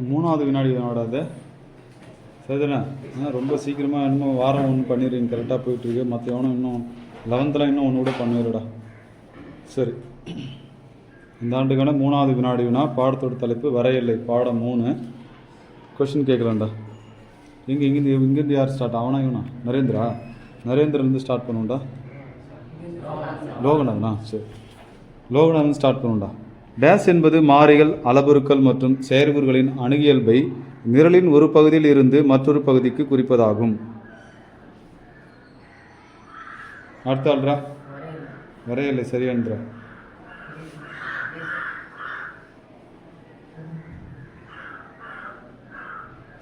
மூணாவது வினாடி வினாடாது சரிதானே? ரொம்ப சீக்கிரமாக இன்னும் வாரம் ஒன்று பண்ணிடுறீங்க, கரெக்டாக போயிட்டுருக்கு. மற்ற எவனும் இன்னும் 11th இன்னும் ஒன்று கூட பண்ணிடுடா. சரி, இந்த ஆண்டுக்கான மூணாவது வினாடி வினா. பாடத்தோட தலைப்பு வரையலை. பாடம் 3. கொஷின் கேட்கலாம்டா. இங்கேருந்து யார் ஸ்டார்ட்? அவனா இவனா? நரேந்திரலேருந்து ஸ்டார்ட் பண்ணுவோம்டா. லோகநாதனா? சரி, லோகநாதன் ஸ்டார்ட் பண்ணுவோம்டா. டேஸ் என்பது மாறிகள், அளபுருக்கள் மற்றும் செயற்கூறுகளின் அணுகியல்பை நிரலின் ஒரு பகுதியில் இருந்து மற்றொரு பகுதிக்கு குறிப்பதாகும். அடுத்த ஆள்ரா. வரையலை சரியான்றா.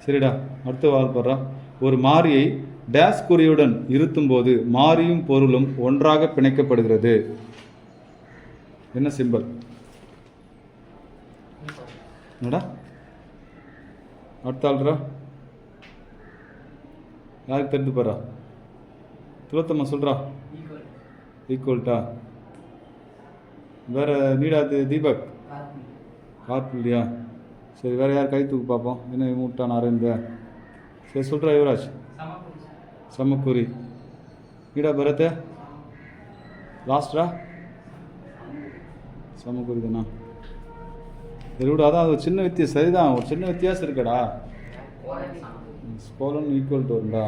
சரிடா, அடுத்த ஆள் போடுறா. ஒரு மாறியை டேஸ் குறியுடன் இருத்தும் போது மாறியும் பொருளும் ஒன்றாக பிணைக்கப்படுகிறது. என்ன சிம்பல்? என்னடா? அடுத்த ஆள்ரா. யாருக்கு தெரிந்து போறா? துளத்தம்மா சொல்றா. ஈக்குவல்ட்டா? வேற நீடா? தீபக் கார்ப்பு இல்லையா? சரி, வேற யார் கை தூக்கு பார்ப்போம். என்ன விட்டான் அரவிந்த? சரி சொல்றா. யுவராஜ் சமக்குறி. நீடா பரத் லாஸ்ட்ரா? சமக்குறி தானா? சரி விடு. அதான் அது ஒரு சின்ன வித்தியாசம். சரிதான், ஒரு சின்ன வித்தியாசம் இருக்கடா. ஸ்கோலன் ஈக்குவல் டு வரும்டா.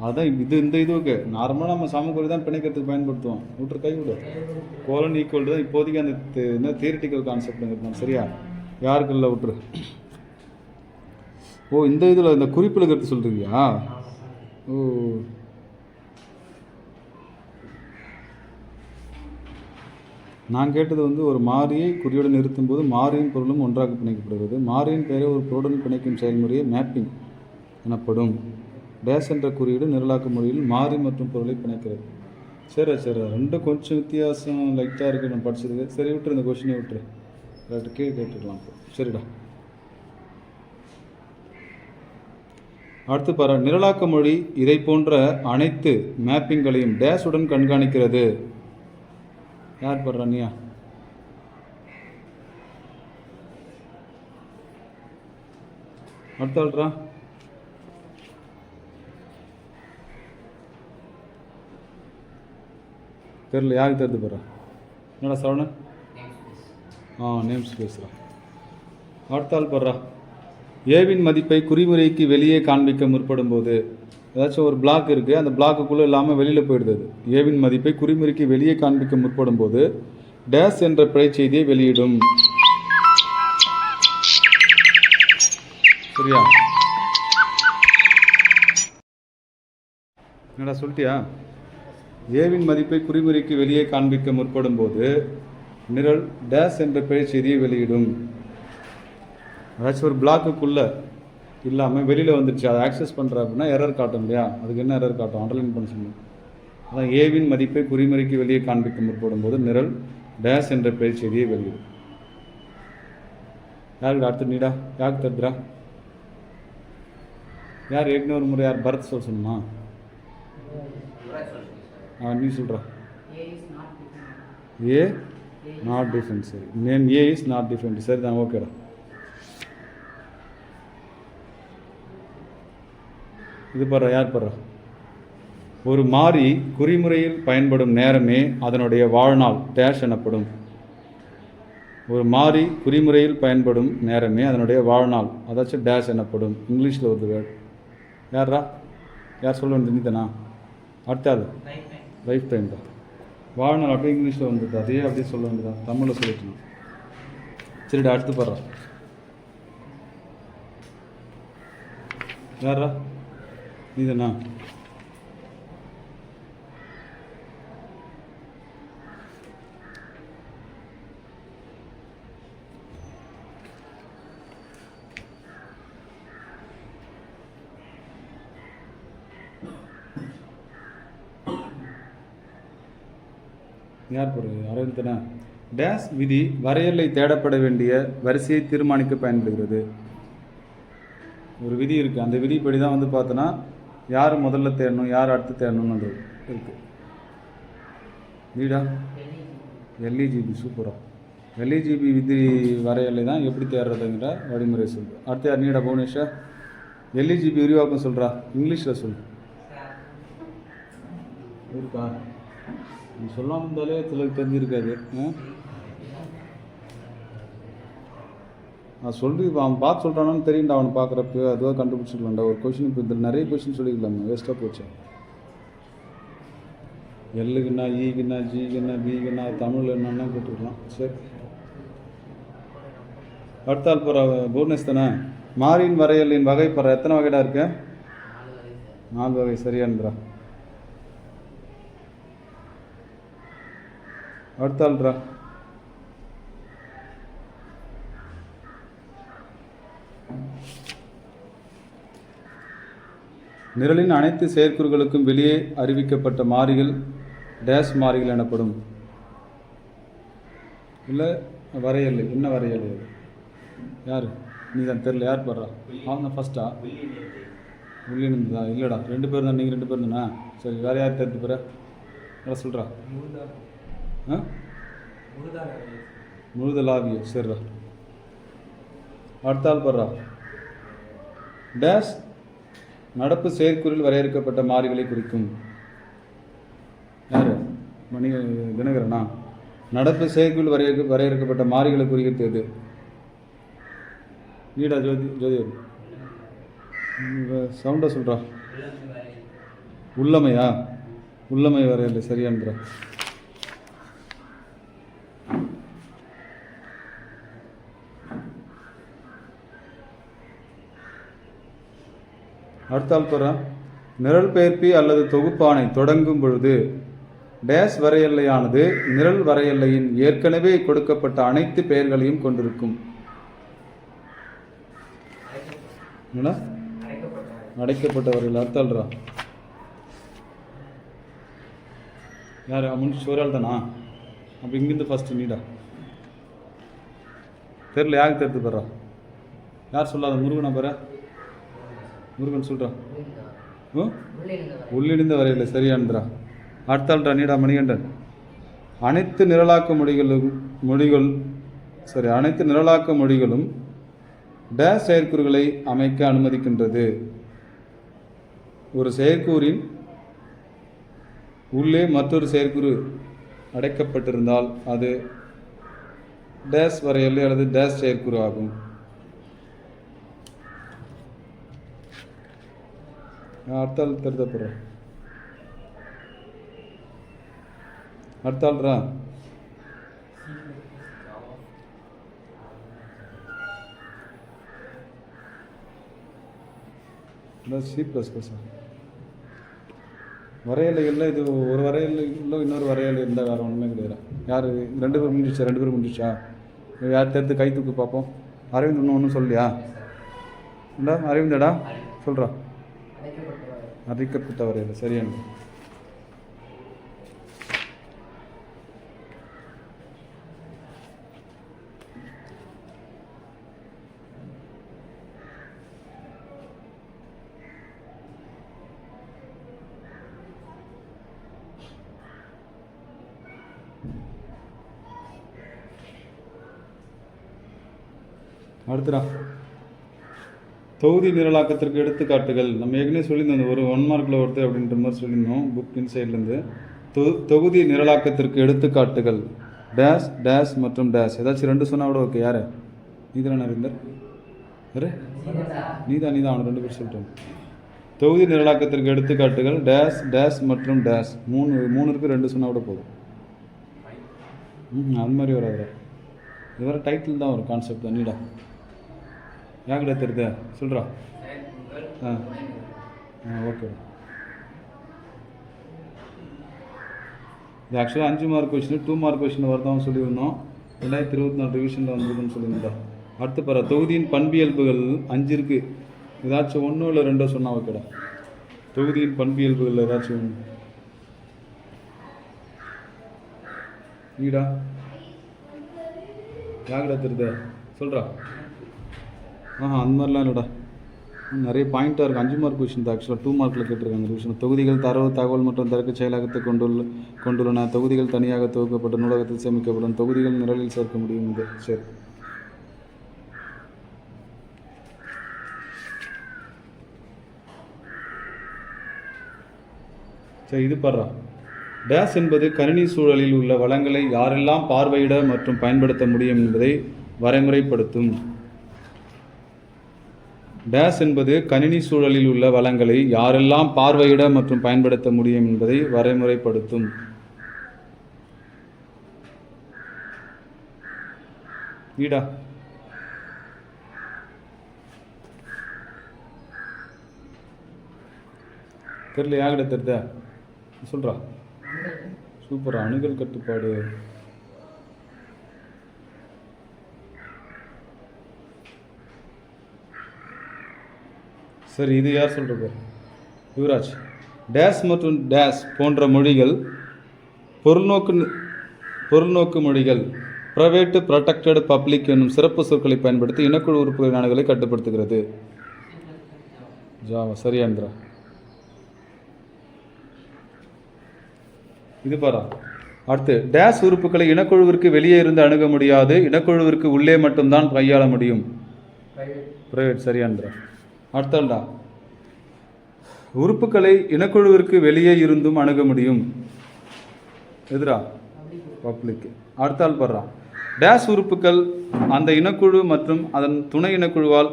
அதுதான் இந்த இதுவுக்கு நார்மலாக நம்ம சமக்குறி தான் பிணைக்கிறதுக்கு பயன்படுத்துவோம். விட்டுரு, கை விடு. கோலன் ஈக்குவல் டு தான் இப்போதைக்கு அந்த என்ன தியரிட்டிக்கல் கான்செப்ட் இருக்கணும். சரியா? யாருக்கு இல்லை, விட்டுரு. ஓ, இந்த இதில் இந்த குறிப்பில் கருத்து சொல்கிறீங்களா? ஓ, நான் கேட்டது ஒரு மாறியை குறியுடன் நிறுத்தும் போது மாறியின் பொருளும் ஒன்றாக பிணைக்கப்படுகிறது. மாறியின் பெயரை ஒரு பொருளுடன் பிணைக்கும் செயல்முறையை மேப்பிங் எனப்படும். டேஸ் என்ற குறியீடு நிரலாக்க முறையில் மாறி மற்றும் பொருளை பிணைக்கிறது. சரி, ரெண்டும் கொஞ்சம் வித்தியாசம் லைட்டாக இருக்குது நான் படிச்சதுக்கு. சரி விட்டுரு, இந்த கொஷினை விட்டுரு. கீழே கேட்டுக்கலாம். சரிடா. அடுத்து பாரு. நிரலாக்க மொழி இதை போன்ற அனைத்து மேப்பிங்களையும் டேஸுடன் கண்காணிக்கிறது. யார் படுறா? நீயா? அடுத்த ஆள்ரா. தெரியல, யாருக்கு தெரிந்து போகிறா? என்னடா சரவணன்? நேம்ஸ் பேசுகிறா. அடுத்த ஆள் படுறா. ஏவின் மதிப்பை குறிமுறைக்கு வெளியே காண்பிக்க முற்படும் போது, ஏதாச்சும் ஒரு பிளாக் இருக்குது, அந்த பிளாக்குள்ளே இல்லாமல் வெளியில் போயிடுது. ஏவின் மதிப்பை குறிமுறைக்கு வெளியே காண்பிக்க முற்படும் போது டேஸ் என்ற பிழை செய்தியை வெளியிடும். சரியா? என்னடா சொல்லிட்டியா? ஏவின் மதிப்பை குறிமுறைக்கு வெளியே காண்பிக்க முற்படும் போது நிரல் டேஸ் என்ற பிழை செய்தியை வெளியிடும். ஏதாச்சும் ஒரு பிளாக்குள்ளே இல்லாமல் வெளியில் வந்துடுச்சு, அதை ஆக்சஸ் பண்ணுற அப்படின்னா எரர் காட்டும் இல்லையா? அதுக்கு என்ன எரர் காட்டும்? அண்டர்லைன் பண்ண சொல்லணும். அதான் ஏவின் மதிப்பை குறிமுறைக்கு வெளியே காண்பிக்க முற்படும் போது நிரல் டேஸ் என்ற பிழை செய்தியை வெளியிடும். யாருக்கு அடுத்து? நீடா. யாருக்கு தருதுரா? யார் ஏற்கனவே ஒரு முறை? யார்? பரத் சொல்ல சொன்னா? நீ சொல்கிறா. ஏ நாட் டிஃபரெண்ட். சரி, name A is not different. சரி தான், ஓகேடா. இது படுற. யார் படுறா? ஒரு மாறி குறிமுறையில் பயன்படும் நேரமே அதனுடைய வாழ்நாள் டேஷ் எனப்படும். ஒரு மாறி குறிமுறையில் பயன்படும் நேரமே அதனுடைய வாழ்நாள், அதாச்சும் டேஷ் எனப்படும். இங்கிலீஷில் ஒரு வேர்டு. யாரா? யார் சொல்ல வேண்டியது? நீதானா? அடுத்தாது லைஃப் டைம் தான். வாழ்நாள் அப்படியே இங்கிலீஷில் வந்துட்டு அதே அப்படியே சொல்ல வேண்டியதான், தமிழில் சொல்லிட்டு. சரிடா, அடுத்து படுறா. யாரா? நீதானா? யார் போகிறது? அரவிந்தனா? டேஸ் விதி வரையலை தேடப்பட வேண்டிய வரிசையை தீர்மானிக்க பயன்படுகிறது. ஒரு விதி இருக்குது, அந்த விதிப்படி தான் பார்த்தோன்னா யார் முதல்ல தேடணும், யார் அடுத்து தேடணும்னு இருக்குது. வீடா? எல்இஜிபி. சூப்பராக. எல்இஜிபி விதி வரையலை தான் எப்படி தேடுறதுங்கிற வழிமுறை சொல்லு. அடுத்து யார் நீடா புவனேஷா? எல்இஜிபி விரிவாக்கம் சொல்கிறா, இங்கிலீஷில் சொல்லு. இருக்கா? நீ சொல்லாமல் இருந்தாலே சிலருக்கு தெரிஞ்சிருக்காது. நான் சொல்லி அவன் பார்த்து சொல்கிறானு தெரியும்டா, அவனை பார்க்குறப்ப அதுவாக கண்டுபிடிச்சிக்கலாம்டா. ஒரு கொஷின் இப்போ இதில் நிறைய கொஷின் சொல்லிக்கலாமா, வேஸ்ட்டாக போச்சு. எல்லுக்குன்னா ஈக்குன்னா ஜிக்குன்னா பிக்குன்னா தமிழ் என்னன்னா கேட்டுக்கலாம். சரி, அடுத்த ஆள் போகிற புவனேஷ் தானே. மாறியின் வரையலின் வகை பெற எத்தனை வகைடா இருக்கு? 4 வகை. சரியான்றா. அடுத்த ஆள்ரா. நிரலின் அனைத்து செயற்குறிகளுக்கும் வெளியே அறிவிக்கப்பட்ட மாறிகள் டேஷ் மாறிகள் எனப்படும். இல்லை வரையல், என்ன வரையல்? யார்? நீ தான் தெரில. யார் போடுறா? அவன் தான் ஃபஸ்ட்டா? உள்ளிருந்தா? இல்லைடா, 2 பேர் தான். நீங்கள் 2 பேர் தானே. சரி, வேறு யார் தெரிஞ்சு போகிற? யாரை சொல்கிறா? முழுதலாவிய. சரிடா. அடுத்த ஆள் போடுறா. டேஷ் நடப்பு செயற்குறியில் வரையறுக்கப்பட்ட மாறிகளை குறிக்கும். யார்? மணி தினகரனா? நடப்பு செயற்குறியில் வரையறுக்கப்பட்ட மாறிகளை குறிக்கிறது எது? நீடா ஜோதி சவுண்டாக சொல்கிறா. உள்ளமையா? உள்ளமை வரையல. சரியான்றா. அடுத்தால் போகிற. நிரல் பெயர்ப்பி அல்லது தொகுப்பானை தொடங்கும் பொழுது டேஷ் வரையெல்லையானது நிரல் வரையெல்லையின் ஏற்கனவே கொடுக்கப்பட்ட அனைத்து பெயர்களையும் கொண்டிருக்கும். அடைக்கப்பட்டவர்கள். அடுத்தாள்ரா. யார்? முடிச்சு ஒரு தானா? அப்போ இங்கேருந்து ஃபஸ்ட்டு நீடா. தெரில, யாருக்கு தெரிஞ்சு போடுறா? யார் சொல்லாத? முருகனா பெற? முருகன் சொல்கிறான். உள்ளிருந்த வரையில். சரியான்றா. அடுத்தாள்ரா. நீடா மணிகண்டன். அனைத்து நிரலாக்க மொழிகளும் டேஷ் செயற்குறிகளை அமைக்க அனுமதிக்கின்றது. ஒரு செயற்கூறின் உள்ளே மற்றொரு செயற்குறு அடைக்கப்பட்டிருந்தால் அது டேஷ் வரையலை அல்லது டேஷ் செயற்குறு ஆகும். அடுத்தாள் தெரிதப்படுற. அடுத்தாள்ரா. C++. வரையலைகளில் இது ஒரு வரையல் இல்லை, இன்னொரு வரையல் இருந்தால் வேறு ஒன்றுமே கிடையாது. யார்? 2 பேர் முடிஞ்சிச்சா? 2 பேர் முடிஞ்சிச்சா? யார் தெரிந்து கை தூக்கு பார்ப்போம். அரவிந்த் இன்னும் ஒன்றும் சொல்லியா? இல்லை அரவிந்தடா சொல்கிறா. அடைக்கப்பட்ட வரையல். சரியான. அடுத்தடா. தொகுதி நிரலாக்கத்திற்கு எடுத்துக்காட்டுகள். நம்ம ஏற்கனவே சொல்லியிருந்தோம், ஒரு 1 மார்க்கில் ஒருத்தர் அப்படின்ற மாதிரி சொல்லியிருந்தோம் புக் இன்சைட்லேருந்து. தொகுதி நிரலாக்கத்திற்கு எடுத்துக்காட்டுகள் டேஷ் டேஷ் மற்றும் டேஷ். ஏதாச்சும் 2 சொன்னால் கூட ஓகே. யார்? நீதான் நரேந்தர். யார்? நீதான் அவனை 2 பேர் சொல்லிட்டோம். தொகுதி நிரலாக்கத்திற்கு எடுத்துக்காட்டுகள் டேஷ் டேஷ் மற்றும் டேஷ். 3 2 சொன்னால் கூட போதும். அது மாதிரி வராது. இது வர டைட்டில் தான் ஒரு கான்செப்ட் தான். நீடா யாங்கிட்ட தெரியுதா? சொல்கிறா. ஓகே. இது ஆக்சுவலாக 5 மார்க் கொஷின், 2 மார்க் கொஷின் வருதான்னு சொல்லியிருந்தோம். 2024 ரிவிஷனில் வந்துருக்குன்னு சொல்லியிருந்தோம். அடுத்து பாரு, தொகுதியின் பண்பியல்புகள் 5 இருக்குது. ஏதாச்சும் 1 இல்லை 2 சொன்னால் ஓகேடா. தொகுதியின் பண்பியல்புகள் ஏதாச்சும் 1. நீடா யாங்கிட்ட தெரியுதா? சொல்கிறா. அந்த மாதிரிலாம் இல்லைடா. நிறைய பாயிண்ட்டாக இருக்குது. 5 மார்க் கொஷின் தான் ஆக்சுவலாக 2 மார்க்கில் கேட்டிருக்காங்க ரிவிஷன். தொகுதிகள் தரவு தகவல் மற்றும் தரக்கு செயலாக்கத்தை கொண்டுள்ளன. தொகுதிகள் தனியாக தொகுக்கப்பட்ட நூலகத்தில் சேமிக்கப்படும். தொகுதிகள் நிரலில் சேர்க்க முடியும். இது சரி. சரி, இது பாடுறா. டேஸ் என்பது கணினி சூழலில் உள்ள வளங்களை யாரெல்லாம் பார்வையிட மற்றும் பயன்படுத்த முடியும் என்பதை வரைமுறைப்படுத்தும். டேஸ் என்பது கணினி சூழலில் உள்ள வளங்களை யாரெல்லாம் பார்வையிட மற்றும் பயன்படுத்த முடியும் என்பதை வரைமுறைப்படுத்தும். ஈடா தெரியல, யாகிட்ட தெரியுதா சொல்கிறா. சூப்பரா. அணுகல் கட்டுப்பாடு. சரி, இது யார் சொல்கிறது? யுவராஜ். டேஸ் மற்றும் டேஸ் போன்ற மொழிகள் பொருள்நோக்கு மொழிகள் ப்ரைவேட்டு ப்ரொடெக்டட் பப்ளிக் என்னும் சிறப்பு சொற்களை பயன்படுத்தி இனக்குழு உறுப்புகளின் அணுகலை கட்டுப்படுத்துகிறது. ஜாவா. சரியாந்திரா. இது பாரா. அடுத்து, டேஸ் உறுப்புகளை இனக்குழுவிற்கு வெளியே இருந்து அணுக முடியாது, இனக்குழுவிற்கு உள்ளே மட்டும்தான் கையாள முடியும். பிரைவேட். சரியாந்திரா. அடுத்தண்டா, உறுப்புகளை இனக்குழுவிற்கு வெளியே இருந்தும் அணுக முடியும். எதிரா பப்ளிக். அடுத்தால் படுறா. டேஸ் உறுப்புகள் அந்த இனக்குழு மற்றும் அதன் துணை இனக்குழுவால்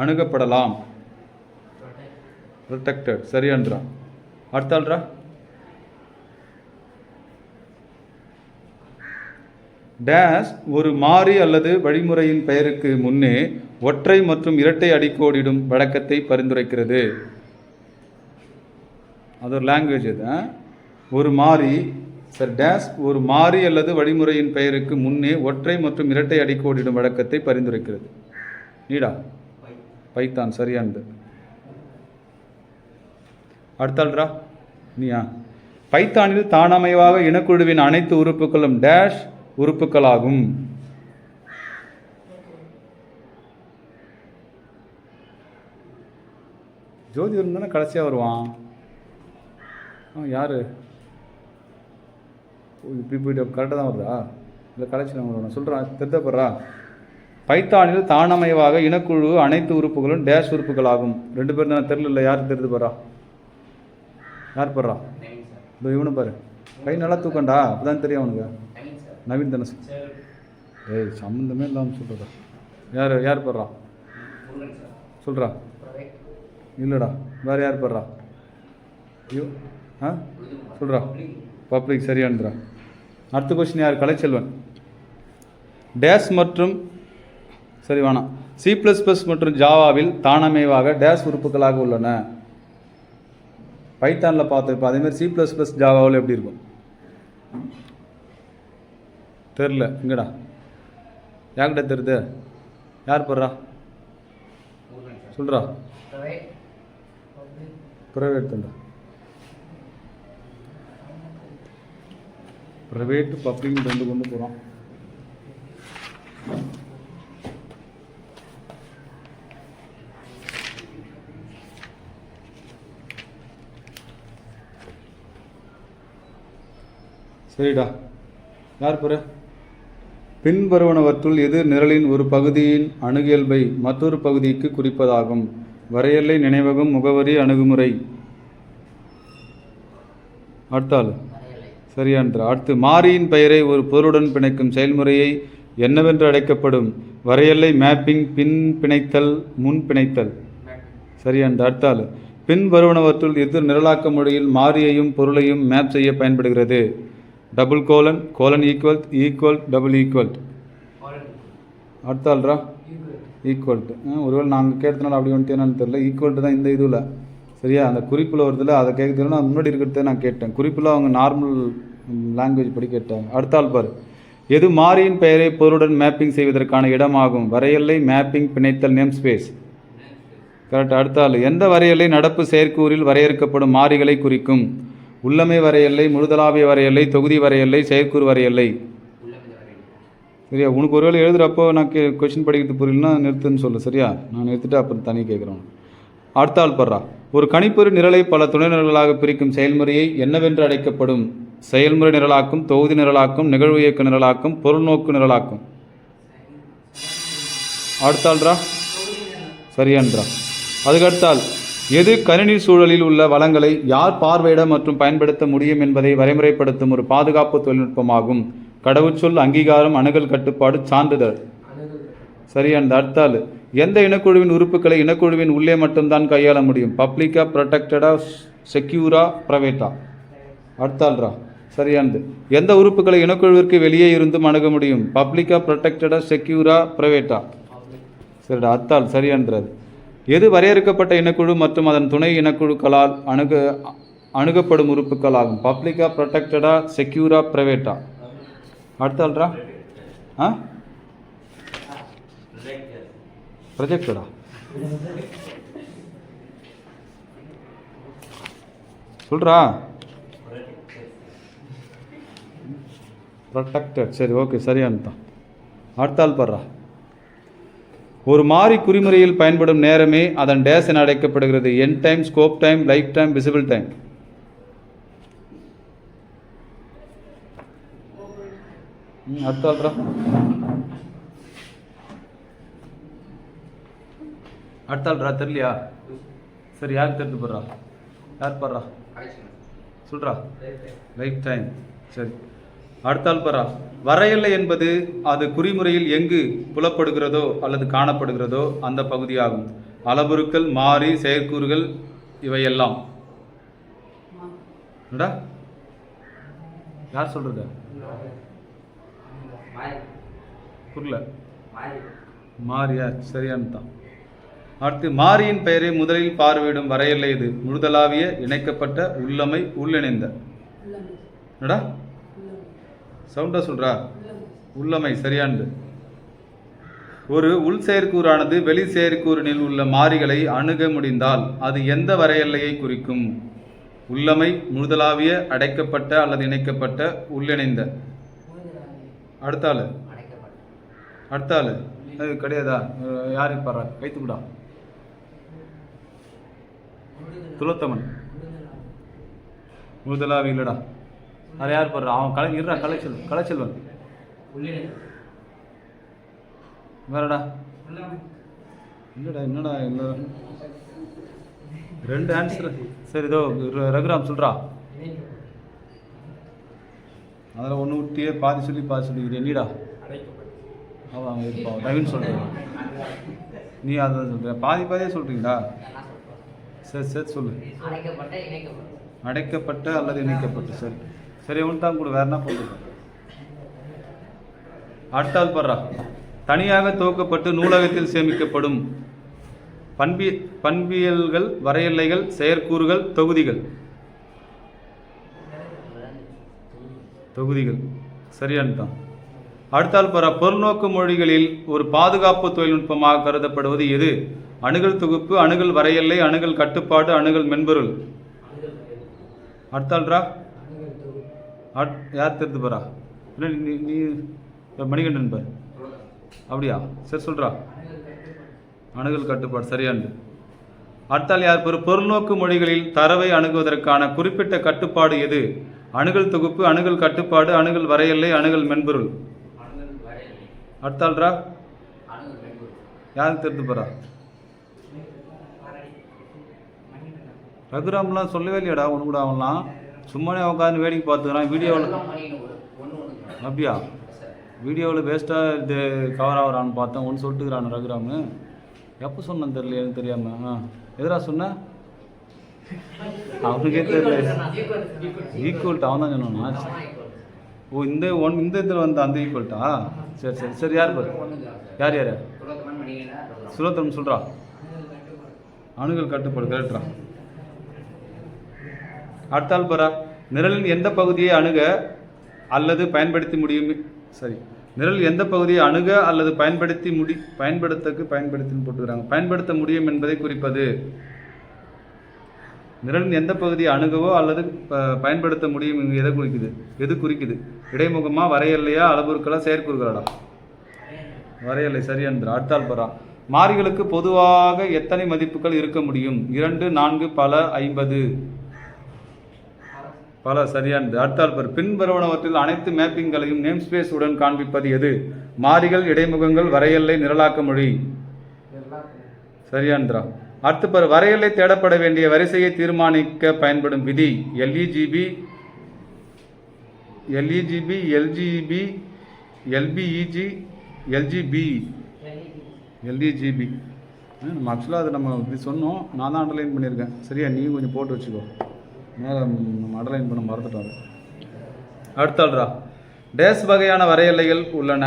அணுகப்படலாம். ப்ரொடெக்டட். சரியான்றா. அடுத்தால்ரா. டேஸ் ஒரு மாறி அல்லது வழிமுறையின் பெயருக்கு முன்னே ஒற்றை மற்றும் இரட்டை அடிக்கோடிடும் வழக்கத்தை பரிந்துரைக்கிறது. அது ஒரு லாங்குவேஜ். இது ஒரு மாறி சார் டேஸ் ஒரு மாறி அல்லது வழிமுறையின் பெயருக்கு முன்னே ஒற்றை மற்றும் இரட்டை அடிக்கோடிடும் வழக்கத்தை பரிந்துரைக்கிறது. நீடா பைத்தான். சரியானது. அடுத்தாள்ரா நீயா. பைத்தானில் தானமைவாக இனக்குழுவின் அனைத்து உறுப்புகளும் டேஷ் உறுப்புகளாகும். ஜோதி இருந்தானே கடைசியாக வருவான். யாரு இப்படி போயிட்டு கரெக்டாக தான் வருதா இல்லை கடைசியில் வருவான் சொல்கிறான். தெரிந்தப்படுறா. பைத்தானில் தானமைவாக இனக்குழு அனைத்து உறுப்புகளும் டேஷ் உறுப்புகளாகும். 2 பேர் தானே தெரியல. யார் தெரிந்து போறா? யார் போடுறா? இதோ இவனு பாரு. கை நல்லா தூக்கண்டா, அப்பதான் தெரியும் அவனுக்கு. நவீன் தானே. ஏய் சம்மந்தமே இல்லாமல் சொல்கிறா. யார் போடுறா சொல்கிறா? இல்லைடா, வேறு யார் போடுறா? ஐயோ சொல்கிறா பப்ளிக். சரியான்றா. அடுத்த கொஸ்டின் யார்? கலைச்செல்வன். டேஸ் மற்றும் சரி வேணாம். C++ மற்றும் ஜாவாவில் தானமைவாக டேஸ் உறுப்புகளாக உள்ளன. பைத்தானில் பார்த்துருப்போம். அதேமாதிரி C++ ஜாவாவில் எப்படி இருக்கும் தெரில. இங்கடா யார்கிட்ட தெரியுது? யார் போடுறா சொல்கிறா? ப்ரைவேட் தான்டா. ப்ரைவேட்டு பப்ளிக் 2 கொண்டு போகிறோம். சரிடா. யார் போகிற? பின்வருவனவற்றுள் எது நிரலின் ஒரு பகுதியின் அணுகியல்பை மற்றொரு பகுதிக்கு குறிப்பதாகும்? வரையெல்லை, நினைவகம், முகவரி, அணுகுமுறை. அடுத்தாள் சரியான்ற. அடுத்து, மாறியின் பெயரை ஒரு பொருளுடன் பிணைக்கும் செயல்முறையை என்னவென்று அழைக்கப்படும்? வரையெல்லை, மேப்பிங், பின் பிணைத்தல், முன் பிணைத்தல். சரியான்ற. அடுத்தாள், பின்வருவனவற்றுள் எது நிரலாக்க மொழியில் மாறியையும் பொருளையும் மேப் செய்ய பயன்படுகிறது? Double colon, colon equal, equal, double equal. அடுத்தாள்ரா ஈக்குவல்ட்டு. ஒருவேளை நாங்கள் கேட்டதுனால அப்படி வந்துட்டு என்னன்னு தெரியல. ஈக்குவல்ட்டு தான் இந்த இதுவில். சரியா? அந்த குறிப்பில் வருதில்ல, அதை கேட்குறதுல நான் முன்னாடி இருக்கிறதே நான் கேட்டேன். குறிப்பில் அவங்க நார்மல் லாங்குவேஜ் படி கேட்டாங்க. அடுத்தாள் பாரு. எது மாறியின் பெயரை பொருளுடன் மேப்பிங் செய்வதற்கான இடமாகும்? வரையெல்லை, மேப்பிங், பிணைத்தல், நேம் ஸ்பேஸ். கரெக்ட். அடுத்தாள், எந்த வரையெல்லை நடப்பு செயற்கூறில் வரையறுக்கப்படும் மாறிகளை குறிக்கும்? உள்ளமை வரையெல்லை, முழுதலாவிய வரையெல்லை, தொகுதி வரையெல்லை, செயற்கூறு வரையெல்லை. சரியா? உனக்கு ஒருவேளை எழுதுகிறப்போ நான் கொஷின் படிக்கிறது புரியலன்னா நிறுத்துன்னு சொல்லு. சரியா? நான் நிறுத்திட்டு அப்புறம் தனி கேட்குறேன். அடுத்த ஆள் படுறா. ஒரு கணிப்பொறி நிரலை பல துணை நிரல்களாக பிரிக்கும் செயல்முறையை என்னவென்று அழைக்கப்படும்? செயல்முறை நிரலாக்கும், தொகுதி நிரலாக்கும், நிகழ்வு இயக்க நிரலாக்கும், பொருள் நோக்கு நிரலாக்கும். அடுத்தாள்ரா சரியான்றா. அதுக்கடுத்தால் எது கணினி சூழலில் உள்ள வளங்களை யார் பார்வையிட மற்றும் பயன்படுத்த முடியும் என்பதை வரைமுறைப்படுத்தும் ஒரு பாதுகாப்பு தொழில்நுட்பமாகும்? கடவுச்சொல், அங்கீகாரம், அணுகல் கட்டுப்பாடு, சான்றிதழ். சரியானது. அடுத்தாள் எந்த இனக்குழுவின் உறுப்புகளை இனக்குழுவின் உள்ளே மட்டும்தான் கையாள முடியும்? பப்ளிக்கா, ப்ரொடெக்டடா, செக்யூரா, ப்ரைவேட்டா? அடுத்தாள்ரா சரியானது. எந்த உறுப்புகளை இனக்குழுவிற்கு வெளியே இருந்தும் அணுக முடியும்? பப்ளிக்கா, ப்ரொடெக்டடா, செக்யூரா, ப்ரைவேட்டா? சரிடா. அடுத்தாள் சரியான்றது. எது வரையறுக்கப்பட்ட இனக்குழு மற்றும் அதன் துணை இனக்குழுக்களால் அணுகப்படும் உறுப்புகள் ஆகும்? பப்ளிக்கா, ப்ரொடெக்டடா, செக்யூரா, ப்ரைவேட்டா? அடுத்தாள்ரா ப்ரொஜெக்டடா சொல்றா. ப்ரொடெக்டட். சரி, ஓகே, சரியானதான். அடுத்தாள் படுறா. ஒரு மாறி குறிமுறையில் பயன்படும் நேரமே அதன் டேஸ் என அழைக்கப்படுகிறது? என் time, scope time, lifetime, visible time? அடுத்தாள்ரா அடுத்தாள்ரா தெரியலையா? சரி, யாருக்கு தெரிஞ்சு போடுறா? யார் படுறா சொல்றா? Lifetime. சரி, அடுத்தாள் படுறா. வரையெல்லை என்பது அது குறிமுறையில் எங்கு புலப்படுகிறதோ அல்லது காணப்படுகிறதோ அந்த பகுதியாகும். அளவுருக்கள், மாறி, செயற்கூறுகள் இவையெல்லாம். யார் சொல்றது? புரியல. மாறியா? சரியானதான். அடுத்து மாறியின் பெயரை முதலில் பார்வையிடும் வரையெல்லை இது? முழுதலாவிய, இணைக்கப்பட்ட, உள்ளமை, உள்ளிணைந்த. என்னடா சவுண்டா சொல்றா? உள்ளமை. சரியானது. ஒரு உள் செயற்கூறானது வெளி செயற்கூறினில் உள்ள மாறிகளை அணுக முடிந்தால் அது எந்த வரையெல்லையை குறிக்கும்? உள்ளமை, முழுதலாவிய, அடைக்கப்பட்ட அல்லது இணைக்கப்பட்ட, உள்ளிணைந்த. அடுத்தாள் அது கிடையாதா? யாரு பாரு கைத்துக்கூடா? துளத்தமன். முழுதலாவி இல்லடா. அது யார் பாடுறா? அவன் இருடா. கலைச்செல்வன். வேறடா இல்லடா. என்னடா இல்லை, ரெண்டு ஆன்சர். சரி, இதோ ரகுராம் சொல்றா. அதில் ஒன்று விட்டியே பாதி சொல்லி என்னடா அவன் இருப்பான். நவீன் சொல்கிறேன், நீ அதை சொல்கிற. பாதியே சொல்கிறீங்களா? சரி சொல்லு. அடைக்கப்பட்ட அல்லது இணைக்கப்பட்ட. சரி ஒன்று தான் கூட. வேற என்ன போட்டுருக்கேன்? அடுத்தால் படுறா. தனியாக துவக்கப்பட்டு நூலகத்தில் சேமிக்கப்படும் பண்பியல்கள், வரையெல்லைகள், செயற்கூறுகள், தொகுதிகள். சரியானதான். அடுத்தால் படுறா. பொருள்நோக்கு மொழிகளில் ஒரு பாதுகாப்பு தொழில்நுட்பமாக கருதப்படுவது எது? அணுகல் தொகுப்பு, அணுகல் வரையெல்லை, அணுகல் கட்டுப்பாடு, அணுகல் மென்பொருள். அடுத்தாள்ரா யார் தெரிந்து போறா? நீ மணிகண்டன் பார். அப்படியா? சரி சொல்றா. அணுகல் கட்டுப்பாடு. சரியானது. அடுத்தால் யார்? பொருள்நோக்கு மொழிகளில் தரவை அணுகுவதற்கான குறிப்பிட்ட கட்டுப்பாடு எது? அணுகல் தொகுப்பு, அணுகல் கட்டுப்பாடு, அணுகல் வரையெல்லை, அணுகல் மென்பொருள். அடுத்தாள்ரா யாருக்கு தெரிந்து போறா? ரகுராம்லாம் சொல்லவே இல்லையாடா? ஒன்று கூட அவன்லாம் சும்மானே உட்காந்து வேடிக்கை பார்த்துக்கிறான் வீடியோவில். அப்படியா? வீடியோவில் வேஸ்ட்டாக இது கவர் ஆகிறான்னு பார்த்தேன். ஒன்று சொல்லிட்டுக்கிறான் ரகுராமு. எப்போ சொன்னேன்னு தெரியல, எனக்கு தெரியாமல். எதிரா சொன்ன? அவனுக்கே தெரியல. ஈக்குவல்ட்டு அவன் தான் சொன்னானா? ஓ, இந்த இதில் வந்து அந்த ஈக்குவல்ட்டா? சரி யார் பாரு? யார் சுலோத்தம் சொல்கிறா. அணுகல் கட்டுப்பாடு. கரெக்டா? அடுத்தால் பரா. நிரலின் எந்த பகுதியை அணுக அல்லது பயன்படுத்தி முடியும்? சரி, நிரல் எந்த பகுதியை அணுக அல்லது பயன்படுத்த முடியும் என்பதை குறிப்பது? நிரலின் எந்த பகுதியை அணுகவோ அல்லது பயன்படுத்த முடியும் எது குறிக்குது? இடைமுகமா, வரையெல்லையா, அளவுருக்களா, செயற்கூறுகளா? வரையலை சரியானது. அடுத்தால் பரா. மாறிகளுக்கு பொதுவாக எத்தனை மதிப்புகள் இருக்க முடியும்? 2, 4, பல, 50. பல சரியானது. அடுத்தால் பர். பின்வருவனவற்றில் அனைத்து மேப்பிங்களையும் நேம்ஸ்பேஸ் உடன் காண்பிப்பது எது? மாறிகள், இடைமுகங்கள், வரையெல்லை, நிரலாக்க மொழி. சரியானதா. அடுத்து பர். வரையெல்லை தேடப்பட வேண்டிய வரிசையை தீர்மானிக்க பயன்படும் விதி. LEGB, LGB, LBEG, LEGB. நம்ம ஆக்சுவலாக அது நம்ம இப்படி சொன்னோம், நான் தான் அண்டர்லைன் பண்ணியிருக்கேன். சரியா, நீயும் கொஞ்சம் போட்டு வச்சுக்கோ. மேலே நம்ம அண்டர்லைன் பண்ண மறந்துட்டோம். அடுத்தாள்ரா. டேஸ் வகையான வரையெல்லைகள் உள்ளன.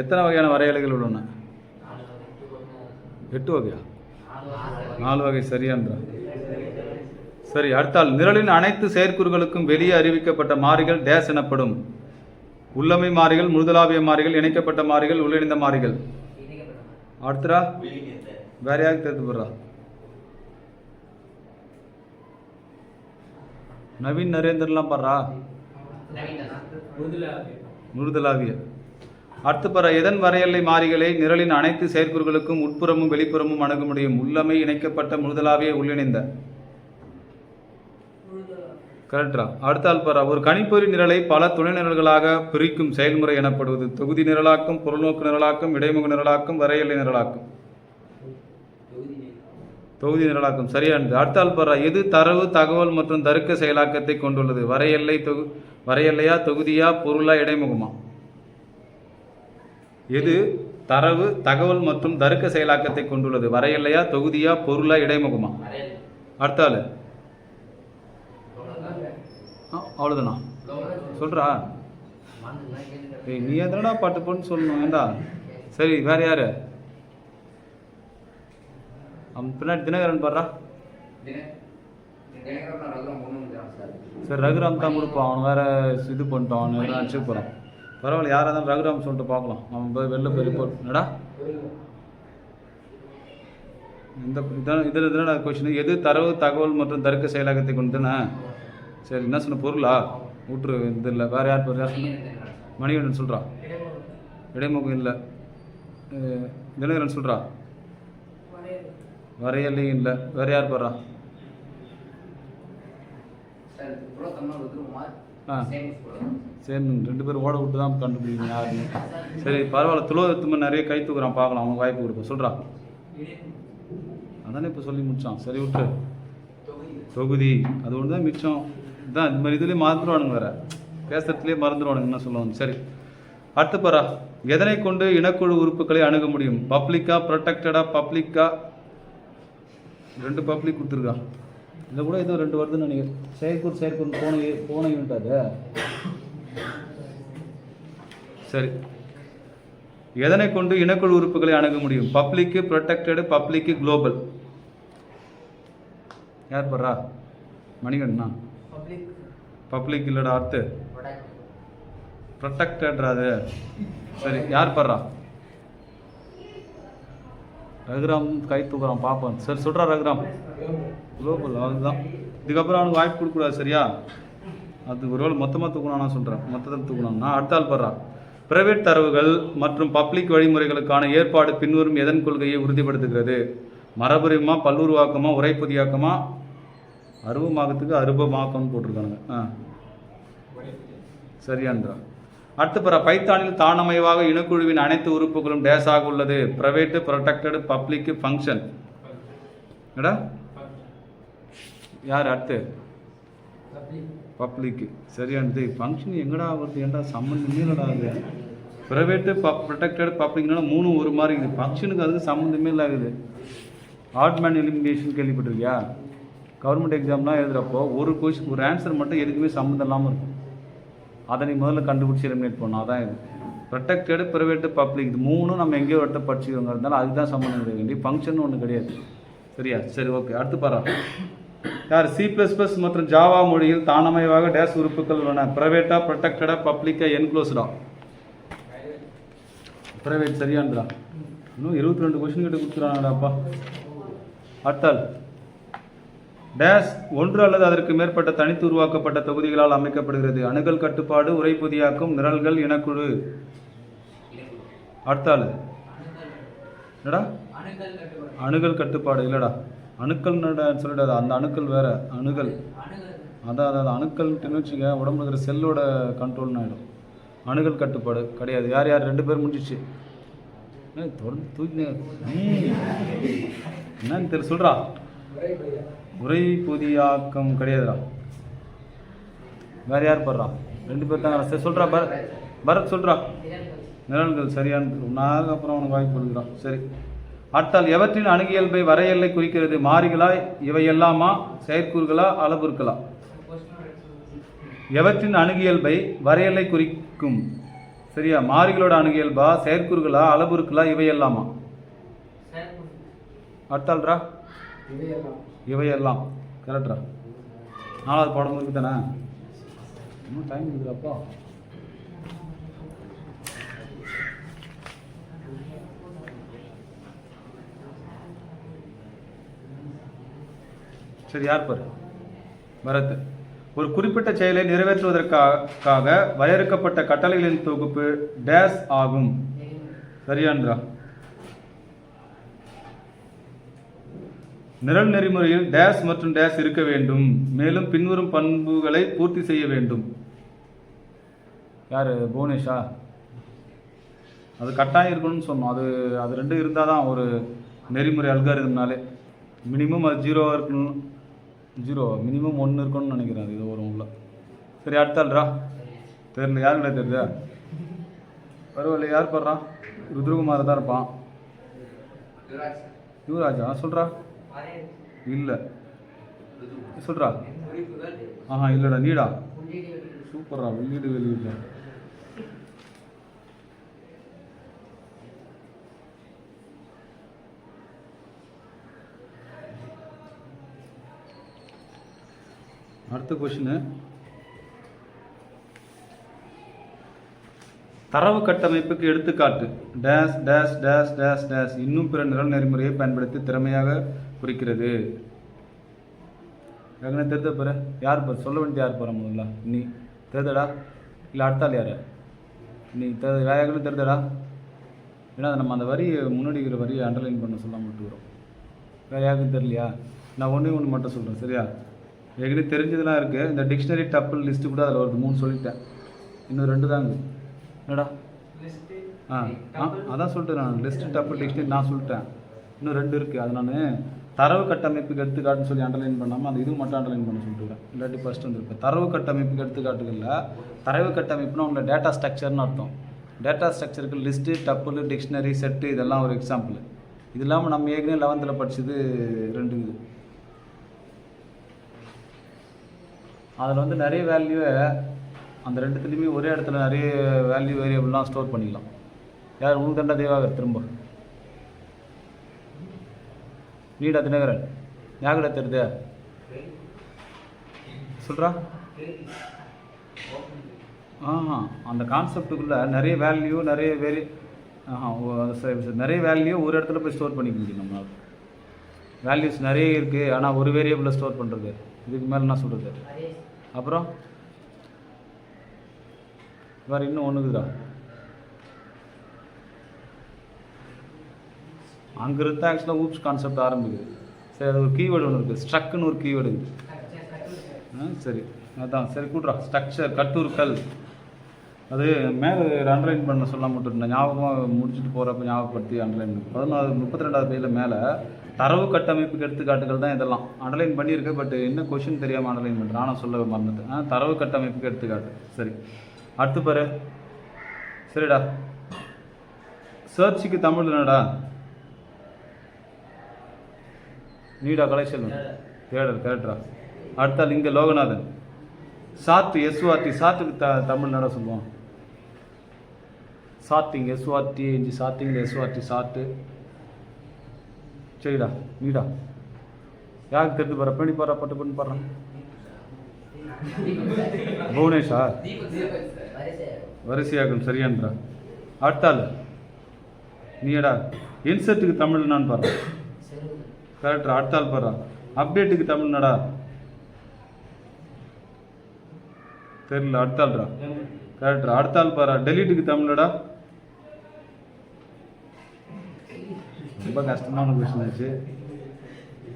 எத்தனை வகையான வரையெல்லைகள் உள்ளன? 8 வகையா? 4 வகை சரியான்றா. சரி, அடுத்தால். நிரலின் அனைத்து செயற்கூறுகளுக்கும் வெளியே அறிவிக்கப்பட்ட மாறிகள் டேஸ் எனப்படும். உள்ளமை மாறிகள், முழுதலாவிய மாறிகள், இணைக்கப்பட்ட மாறிகள், உள்ளிணைந்த மாறிகள். அடுத்தரா வேற யாருக்கு தெரிந்து போடுறா? நவீன், நரேந்திரலாம் பாடுறா. முழுதலாவிய. அடுத்து பர. எதன் வரையெல்லை மாறிகளை நிரலின் அனைத்து செயற்கூறுகளுக்கும் உட்புறமும் வெளிப்புறமும் அணுக முடியும்? உள்ளமை, இணைக்கப்பட்ட, முழுதலாவிய, உள்ளிணைந்த. கரெக்டா. அடுத்தால் பரா. ஒரு கணிப்பொறி நிரலை பல துணை நிரல்களாக பிரிக்கும் செயல்முறை எனப்படுவது. தொகுதி நிரலாக்கம், பொருள்நோக்கு நிரலாக்கம், இடைமுக நிரலாக்கம், வரையெல்லை நிரலாக்கம். தொகுதி நிரலாக்கம் சரியானது. அடுத்தால் பரா. எது தரவு, தகவல் மற்றும் தருக்க செயலாக்கத்தை கொண்டுள்ளது? வரையெல்லையா, தொகுதியா, பொருளா, இடைமுகமா? எது தரவு, தகவல் மற்றும் தருக்க செயலாக்கத்தை கொண்டுள்ளது? வரையெல்லையா, தொகுதியா, பொருளா, இடைமுகமா? அடுத்தாள். அவ்வளோதானா சொல்கிறா? நீ எதனடா பாட்டு போன்னு சொல்லணும் வேண்டா. சரி, வேறு யார்? பின்னாடி தினகரன் பாடுறா. சரி, ரகுராம் தான் கொடுப்பான். அவன் வேறு இது பண்ணிட்டான். அவன் எல்லாம் அடிச்சு போகிறான். பரவாயில்ல, யாராக இருந்தாலும் ரகுராம் சொல்லிட்டு பார்க்கலாம். அவன் போய் வெளில போய் ரிப்போர்ட் என்னடா இந்த இதில் தானே கொஸ்டின். எது தரவு, தகவல் மற்றும் தருக்க செயலாக்கத்தை கொண்டு தானே? சரி, என்ன சொன்ன? பொருளா? ஊற்று இது இல்லை. வேறு யார் பேர்? யார் சொன்ன? மணிகண்டன் சொல்கிறா. இடைமுகம் இல்லை. தினகரன் சொல்கிறா. வரையலையும் இல்லை. வேறு யார் போடுறா? சரி, 2 பேரும் ஓட விட்டு தான் கண்டுபிடிக்கணும் யாருன்னு. சரி, பரவாயில்ல. துளோகத்துமே நிறைய கை தூக்குறான், பார்க்கலாம். அவனுக்கு வாய்ப்பு கொடுப்போம். சொல்கிறா. அதானே இப்போ சொல்லி முடிச்சான். சரி, விட்டு. தொகுதி அது ஒன்று தான் மிச்சம். இதுதான் இந்த மாதிரி இதுலேயே மறந்துடுவானுங்க. வேறு பேசுறதுலேயே மறந்துடுவானுங்க என்ன சொல்லுவாங்க. சரி, அடுத்து பரா. எதனை கொண்டு இனக்குழு உறுப்புகளை அணுக முடியும்? பப்ளிக்கா, ப்ரொடெக்டடா, பப்ளிக்கா? 2 பப்ளிக் கொடுத்துருக்கான். இதில் கூட எதுவும் 2 வருதுன்னு நினைக்கிறேன். செயற்கூறு போன யூனிட் அது. சரி, எதனை கொண்டு இனக்குழு உறுப்புகளை அணுக முடியும்? பப்ளிக்கு, ப்ரொடெக்டடு, பப்ளிக்கு, குளோபல். யார் படுறா? மணிகண்ணா. பப்ளிக் இல்லைடா. அடுத்து ப்ரொடெக்டட்ரா அது. சரி, யார் படுறா? ரகுராம் கை தூக்குறான், பார்ப்போம். சரி, சொல்கிறா ரகுராம். குளோபல் அதுதான். இதுக்கப்புறம் அவனுக்கு வாய்ப்பு கொடுக்கூடாது. சரியா? அது ஒருவேளை மொத்தமாக தூக்கணும். சொல்கிறேன் மொத்தத்தில் தூக்கணும்னா. அடுத்தால் படுறா. பிரைவேட் தரவுகள் மற்றும் பப்ளிக் வழிமுறைகளுக்கான ஏற்பாடு பின்வரும் எதன் கொள்கையை உறுதிப்படுத்துகிறது? மரபுரிமா, பல்லுருவாக்கமா, உரைப்புதியாக்கமா? அருவமாக்கத்துக்கு அருபமாக்கம்னு போட்டிருக்கானுங்க. சரியான்றா. அடுத்து பிற. பைத்தானில் தானமைவாக இனக்குழுவின் அனைத்து உறுப்புகளும் டேஸாக உள்ளது. Private, protected, public, function. எடா யார்? அடுத்து பப்ளிக்கு. சரியானது. ஃபங்க்ஷன் எங்கடா வருது? ஏன்டா சம்மந்தமே இல்லைடா. அது ப்ரைவேட்டு, ப்ரொடெக்டடு, பப்ளிக்னா 3 ஒரு மாதிரி இருக்குது. ஃபங்க்ஷனுக்கு அதுக்கு சம்மந்தமே இல்லாகுது. ஆட் மேன் எலிமினேஷன் கேள்விப்பட்டிருக்கியா? கவர்மெண்ட் எக்ஸாம்லாம் எழுதுகிறப்போ ஒரு ஆன்சர் மட்டும் எதுக்குமே சம்மந்தம் இல்லாமல் இருக்கும். அதை நீ முதல்ல கண்டுபிடிச்சி எலிமினேட் பண்ணோம். அதான் இது. ப்ரொடெக்டடு, ப்ரைவேட்டு, பப்ளிக் இது 3 நம்ம எங்கேயோ வட்ட படிச்சுக்கோங்க. இருந்தாலும் அதுதான் சம்மந்தம் கிடையாது. வேண்டிய ஃபங்க்ஷன் ஒன்று கிடையாது. சரியா? சரி, ஓகே. அடுத்து பாரா. யார்? C++ மற்றும் ஜாவா மொழியில் தானமைவாக டேஸ் உறுப்புகள் உள்ளன. ப்ரைவேட்டா, ப்ரொடெக்டடா, பப்ளிக்கா, என்க்ளோஸ்டா? ப்ரைவேட். சரியானதா? இன்னும் 22 கொஸ்டின் கிட்ட கொடுத்துறாங்கடாப்பா. அடுத்தால். டேஸ் ஒன்று அல்லது அதற்கு மேற்பட்ட தனித்து உருவாக்கப்பட்ட தொகுதிகளால் அமைக்கப்படுகிறது. அணுகல், கட்டுப்பாடு, உரைப்புதியாக்கும், நிரல்கள், இனக்குழு. அடுத்த ஆள் என்னடா? அணுகல் கட்டுப்பாடு இல்லைடா. அணுக்கள் சொல்லிடாது, அந்த அணுக்கள் வேற. அணுகல் அதான் அணுக்கள்னு வச்சுக்க, உடம்புல இருக்கிற செல்லோட கண்ட்ரோல்னு ஆகிடும். அணுகல் கட்டுப்பாடு கிடையாது. யார் யார் 2 பேர் முடிஞ்சிச்சு. தொடர்ந்து தூக்கி என்னன்னு தெரியல சொல்கிறா. உரை பொதியாக்கம் கிடையாதுடா. வேறு யார் படுறா? 2 பேர் தாங்க. சரி சொல்கிறா பரத் சொல்கிறா. நிழல்கள் சரியான நாள் அப்புறம் அவனுக்கு வாய்ப்பு கொடுக்குறான். சரி, அடுத்தால் எவற்றின் அணுகியல்பை வரையல்லை குறிக்கிறது? மாறிகளா, இவை எல்லாமா, செயற்கூறுகளா, அளவுருக்களா? எவற்றின் அணுகியல்பை வரையல்லை குறிக்கும்? சரியா? மாறிகளோட அணுகியல்பா, செயற்கூறுகளா, அளவுருக்களா, இவை எல்லாமா? அடுத்தால்ரா இவையெல்லாம். கரெக்டா? 4வது பாடம் இருக்கு தானே? இன்னும் டைம் இருக்குதாப்பா. சரி, யார் பாரு? பரத். ஒரு குறிப்பிட்ட செயலை நிறைவேற்றுவதற்காக வரையறுக்கப்பட்ட கட்டளைகளின் தொகுப்பு டேஸ் ஆகும். சரியான்றா? நிரல் நெறிமுறையில் டேஸ் மற்றும் டேஸ் இருக்க வேண்டும். மேலும் பின்வரும் பண்புகளை பூர்த்தி செய்ய வேண்டும். யாரு? புவனேஷா? அது கட்டாயம் இருக்கணும்னு சொன்னோம். அது 2 இருந்தால் தான் ஒரு நெறிமுறை அல்காரிதம்னாலே. மினிமம் அது 0 இருக்கணும். 0 மினிமம் 1 இருக்கணும்னு நினைக்கிறேன். இது வரும் உள்ள. சரி, அடுத்தாள்ரா. தெரியல, யாருங்களா தெரியுதா? பரவாயில்ல, யார் படுறா? ருத்ரகுமார் தான் இருப்பான். யுவராஜா சொல்கிறா? இல்லை சொல்கிறா. இல்லைடா, நீடா. சூப்பர்ரா, வெளியீடு. அடுத்த கொஸ்டின், தரவு கட்டமைப்புக்கு எடுத்துக்காட்டு days days days days days இன்னும் பிற நிரல் நெறிமுறையை பயன்படுத்தி திறமையாக குறிக்கிறது. தெரிஞ்ச பிற யார் பாரு? சொல்ல வேண்டிய யார் பாரு? முதல்ல நீ தெரிதடா, இல்லை அடுத்தால் யார்? நீ வேகன்னு தெரிதடா. ஏன்னா நம்ம அந்த வரியை முன்னாடி இருக்கிற வரியை அண்டர்லைன் பண்ண சொல்ல மட்டும் வேறு யாருக்கும் தெரியலையா? நான் ஒன்று மட்டும் சொல்கிறேன். சரியா? ஏற்கனவே தெரிஞ்சதெல்லாம் இருக்குது. இந்த டிக்ஷனரி டப்பிள் லிஸ்ட்டு கூட அதில் ஒரு 3 சொல்லிட்டேன். இன்னும் 2 தாங்க. என்னடா? அதான் சொல்லிட்டு நான் லிஸ்ட்டு டப்பிள் டிக்ஷனரி நான் சொல்லிட்டேன். இன்னும் 2 இருக்குது. அது நான் தரவு கட்டமைப்புக்கு எடுத்துக்காட்டுன்னு சொல்லி அண்டர்லைன் பண்ணாமல் அந்த இது மட்டும் அண்டர்லைன் பண்ண சொல்லிட்டுருக்கேன். இல்லாட்டி ஃபஸ்ட்டு வந்துருப்பேன். தரவு கட்டமைப்புக்கு எடுத்துக்காட்டுகளில் தரவு கட்டமைப்புனா உங்களை டேட்டா ஸ்ட்ரக்சர்னு அர்த்தம். டேட்டா ஸ்ட்ரக்சருக்கு லிஸ்ட்டு, டப்பிள், டிக்ஷனரி, செட்டு இதெல்லாம் ஒரு எக்ஸாம்பிள். இது இல்லாமல் நம்ம ஏற்கனவே 11th படித்தது 2 இது. அதில் நிறைய வேல்யூவை அந்த 2த்துலேயுமே ஒரே இடத்துல நிறைய வேல்யூ வேரியபிள்லாம் ஸ்டோர் பண்ணிக்கலாம். யார்? உங்களுக்கு தண்டா தேவாகர். திரும்ப நீடா தினகரன். யாருக்கிட்ட தெரியுது சொல்கிறா? அந்த கான்செப்டுக்குள்ளே நிறைய வேல்யூ நிறைய நிறைய வேல்யூ ஒரு இடத்துல போய் ஸ்டோர் பண்ணிக்க முடியும். நம்மளால் வேல்யூஸ் நிறைய இருக்குது, ஆனால் ஒரு வேரியபிளில் ஸ்டோர் பண்ணுறது. இதுக்கு மேலே என்ன சொல்கிறது? அப்புறம் வேறு இன்னும் ஒன்றுக்குதா? அங்கிருந்து தான் ஆக்சுவலாக ஊப்ஸ் கான்செப்ட் ஆரம்பிக்குது. சரி, அது ஒரு கீவேர்டு ஒன்று இருக்குது. ஸ்ட்ரக்குன்னு ஒரு கீவேர்டு இருக்குது. சரி, அதான் சரி கூட்டுறா. ஸ்ட்ரக்சர், கட்டுருக்கள். அது மேலே அண்டர்லைன் பண்ண சொல்ல மட்டும் ஞாபகமாக முடிச்சுட்டு போகிறப்ப ஞாபகப்படுத்தி அண்டர்லைன் பண்ணி 32வது பேஜில் மேலே தரவு கட்டமைப்புக்கு எடுத்துக்காட்டுகள் தான் இதெல்லாம் அண்டர்லைன் பண்ணியிருக்கேன். பட் என்ன கொஷின் தெரியாமல் அண்டர்லைன் பண்ணுறேன். ஆனால் சொல்ல மறந்துட்டேன். தரவு கட்டமைப்புக்கு எடுத்துக்காட்டு. சரி, அடுத்து பாரு. சரிடா, சர்ச்சுக்கு தமிழ் என்னடா? நீடா கலெக்ஷன் தேடல். கரெக்டா? அடுத்தால் இங்கே லோகநாதன். சார்ட், எஸ்ஓஆர்டி. சார்ட்டுக்கு தமிழ் என்னடா சொல்லுவோம்? சார்ட்டிங், எஸ்ஓஆர்டி. சார்ட்டிங்கில் எஸ்ஓஆர்டி சார்ட்டு. சரிடா, நீடா யாருக்கு தெரிஞ்சு பாரு? பண்ணி பாரு, பட்டு பண்ணி பாடுறான். புவனேஷா? வரிசையாகும். சரியான்றா. அடுத்தாள் நீடா. இன்சர்ட்டுக்கு தமிழ் என்னான்னு பாரு. கரெக்டா? அடுத்தாள் பாரு. அப்டேட்டுக்கு தமிழ் என்னடா? தெரியல. அடுத்தாள்ரா. கரெக்டா? அடுத்தாள் பாரு. டெலீட்டுக்கு தமிழ்டா. ரொம்ப கஷ்டமான கொஸ்டின் ஆச்சு.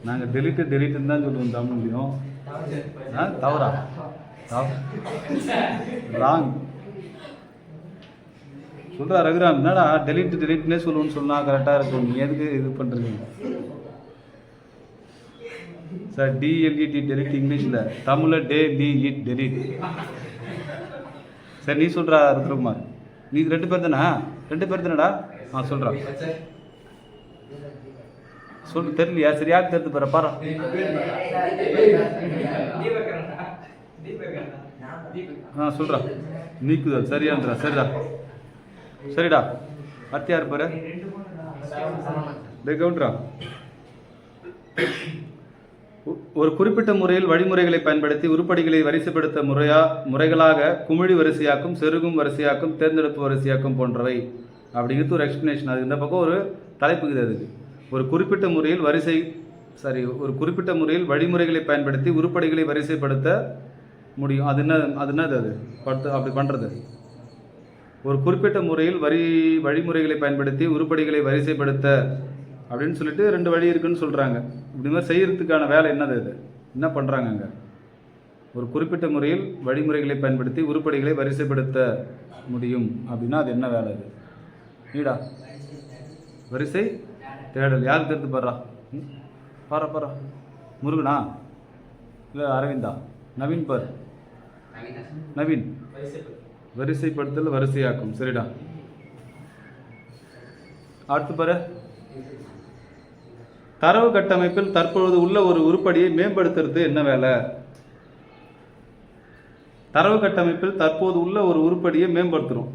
நாங்கள் டெலிட்டுன்னு தான் சொல்லுவோம் தமிழ்லையும். தவறா? ராங். சொல்கிறா ரகுராம், என்னடா டெலிட்னே சொல்லுவோன்னு சொன்னால் கரெக்டாக இருக்கும், நீ எதுக்கு இது பண்ணுறீங்க சார்? டிஎல்இடி டெலிட் இங்கிலீஷில், தமிழில் டெலிட். சரி நீ சொல்கிறா ருத்ரகுமார், நீ 2 பேர் தானே? 2 பேர் தானடா? சொல்கிறா சொல்லு. தெரியலையா? சரி யாருக்கு தெரிஞ்சு பாரு. சொல்கிறா நீக்குதல் சரியான்றா. சரிடா. அடுத்து யார் பாரு? கவுண்டரா. ஒரு குறிப்பிட்ட முறையில் வழிமுறைகளை பயன்படுத்தி உருப்படிகளை வரிசைப்படுத்த முறைகளாக குமிழி வரிசையாக்கும், செருகும் வரிசையாக்கும், தேர்ந்தெடுப்பு வரிசையாக்கும் போன்றவை அப்படிங்கிறது ஒரு எக்ஸ்பிளனேஷன். அது இந்த பக்கம் ஒரு தலைப்புக்குது. அதுக்கு ஒரு குறிப்பிட்ட முறையில் வழிமுறைகளை பயன்படுத்தி உருப்படிகளை வரிசைப்படுத்த முடியும். அது என்னது அது அப்படி பண்ணுறது? ஒரு குறிப்பிட்ட முறையில் வழிமுறைகளை பயன்படுத்தி உருப்படிகளை வரிசைப்படுத்த அப்படின்னு சொல்லிட்டு 2 வழி இருக்குன்னு சொல்கிறாங்க. இப்படி மாதிரி செய்கிறதுக்கான வேலை என்னது? அது என்ன பண்ணுறாங்க அங்கே? ஒரு குறிப்பிட்ட முறையில் வழிமுறைகளை பயன்படுத்தி உருப்படிகளை வரிசைப்படுத்த முடியும் அப்படின்னா அது என்ன வேலை? அது நீடா வரிசை தேடல். யார் தெரிந்து பாரா? பாரா முருகனா இல்லை அரவிந்தா? நவீன் பார். நவீன் வரிசைப்படுத்தல் வரிசையாக்கும். சரிடா. அடுத்து பாரு. தரவு கட்டமைப்பில் தற்பொழுது உள்ள ஒரு உருப்படியை மேம்படுத்துறது என்ன வேலை? தரவு கட்டமைப்பில் தற்போது உள்ள ஒரு உருப்படியை மேம்படுத்துகிறோம்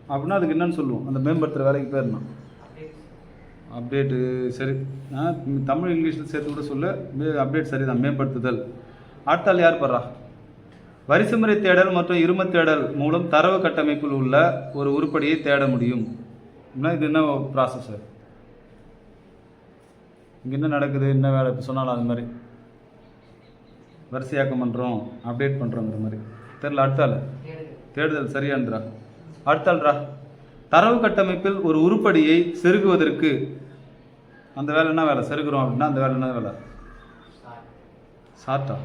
அப்படின்னா அதுக்கு என்னன்னு சொல்லுவோம்? அந்த மேம்படுத்துகிற வேலைக்கு பேர் என்ன? அப்டேட்டு. சரி, தமிழ் இங்கிலீஷில் சேர்த்து கூட சொல்ல. அப்டேட் சரிதான், மேம்படுத்துதல். அடுத்தால் யார் படுறா? வரிசைமுறை தேடல் மற்றும் இரும தேடல் மூலம் தரவு கட்டமைப்பில் உள்ள ஒரு உருப்படியை தேட முடியும். இது என்ன ப்ராசஸ்? இங்கே என்ன நடக்குது, என்ன வேலை சொன்னாலும் அது மாதிரி வரிசையாக்கம் பண்ணுறோம், அப்டேட் பண்ணுறோங்கிற மாதிரி தெரியல. அடுத்தால் தேடுதல் சரியான்றா. அடுத்தால்ரா தரவு கட்டமைப்பில் ஒரு உருப்படியை செருகுவதற்கு அந்த வேலை என்ன வேலை? செருகுறோம் அப்படின்னா அந்த வேலை என்ன வேலை? சார்ட்டா?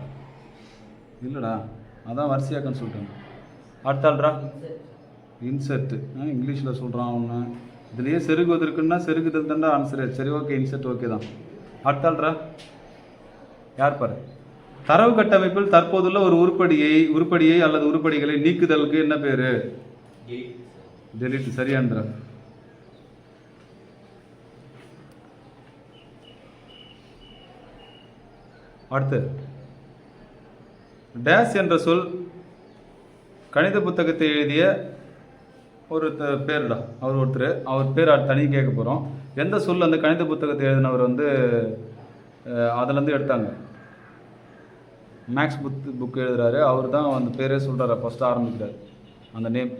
இல்லைடா, அதான் வரிசையாக்கன்னு சொல்லிட்டாங்க. அடுத்தால்ரா இன்செர்ட்டு. இங்கிலீஷில் சொல்கிறான் ஒன்று. இதுலேயே செருகுவதற்குன்னா செருகுதல் தாண்டா ஆன்சரு. சரி, ஓகே, இன்செர்ட் ஓகே தான். அடுத்தால்ரா யார் பாரு? தரவு கட்டமைப்பில் தற்போதுள்ள ஒரு உருப்படியை அல்லது உருப்படிகளை நீக்குதலுக்கு என்ன பேர்? டெலிட். சரியான்ற. அடுத்து டேஸ் என்ற சொல் கணித புத்தகத்தை எழுதிய ஒரு பேர்டா. அவர் பேர் தனி கேட்க போகிறோம். எந்த சொல் அந்த கணித புத்தகத்தை எழுதினவர் அதிலேருந்து எடுத்தாங்க? மேக்ஸ் புக் எழுதுறாரு, அவர் தான் அந்த பேரே சொல்கிறார். ஃபஸ்ட்டு ஆரம்பிக்கிறார் அந்த நேம்,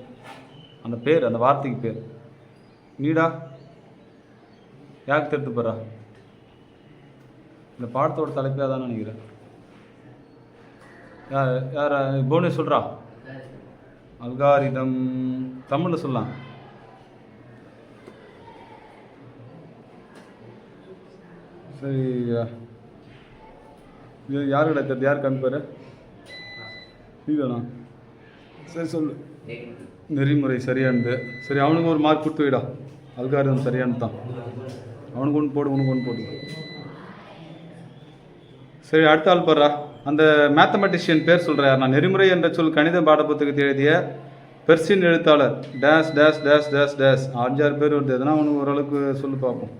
அந்த பேர், அந்த வார்த்தைக்கு பேர். நீடா யாருக்கு தெரிந்து போகிறா? இந்த பாடத்தோட தலைப்பே தான் நினைக்கிறேன். யார் போனே சொல்கிறா? அல்காரிதம். தமிழில் சொல்லலாம். சரி, இது யாருக்கிட்ட தெரியுது? யார் காமிப்பார்? நீதானா? சரி சொல்லு. நெறிமுறை சரியானது. சரி, அவனுக்கு ஒரு மார்க் கொடுத்து விடா. அல்காரிதம் சரியானது தான். அவனுக்கு ஒன்று போடு, உனக்கு ஒன்று போடு. சரி, அடுத்த ஆள் பாடுறா. அந்த மேத்தமெட்டிஷியன் பேர் சொல்கிறார். நான் நெறிமுறை என்ற சொல் கணித பாடப்புத்தகத்தை எழுதிய பெர்சியன் எழுத்தாளர் days days days days days. 5-6 பேர் வருது. எதனா அவனுக்கு ஓரளவுக்கு சொல்லி பார்ப்போம்.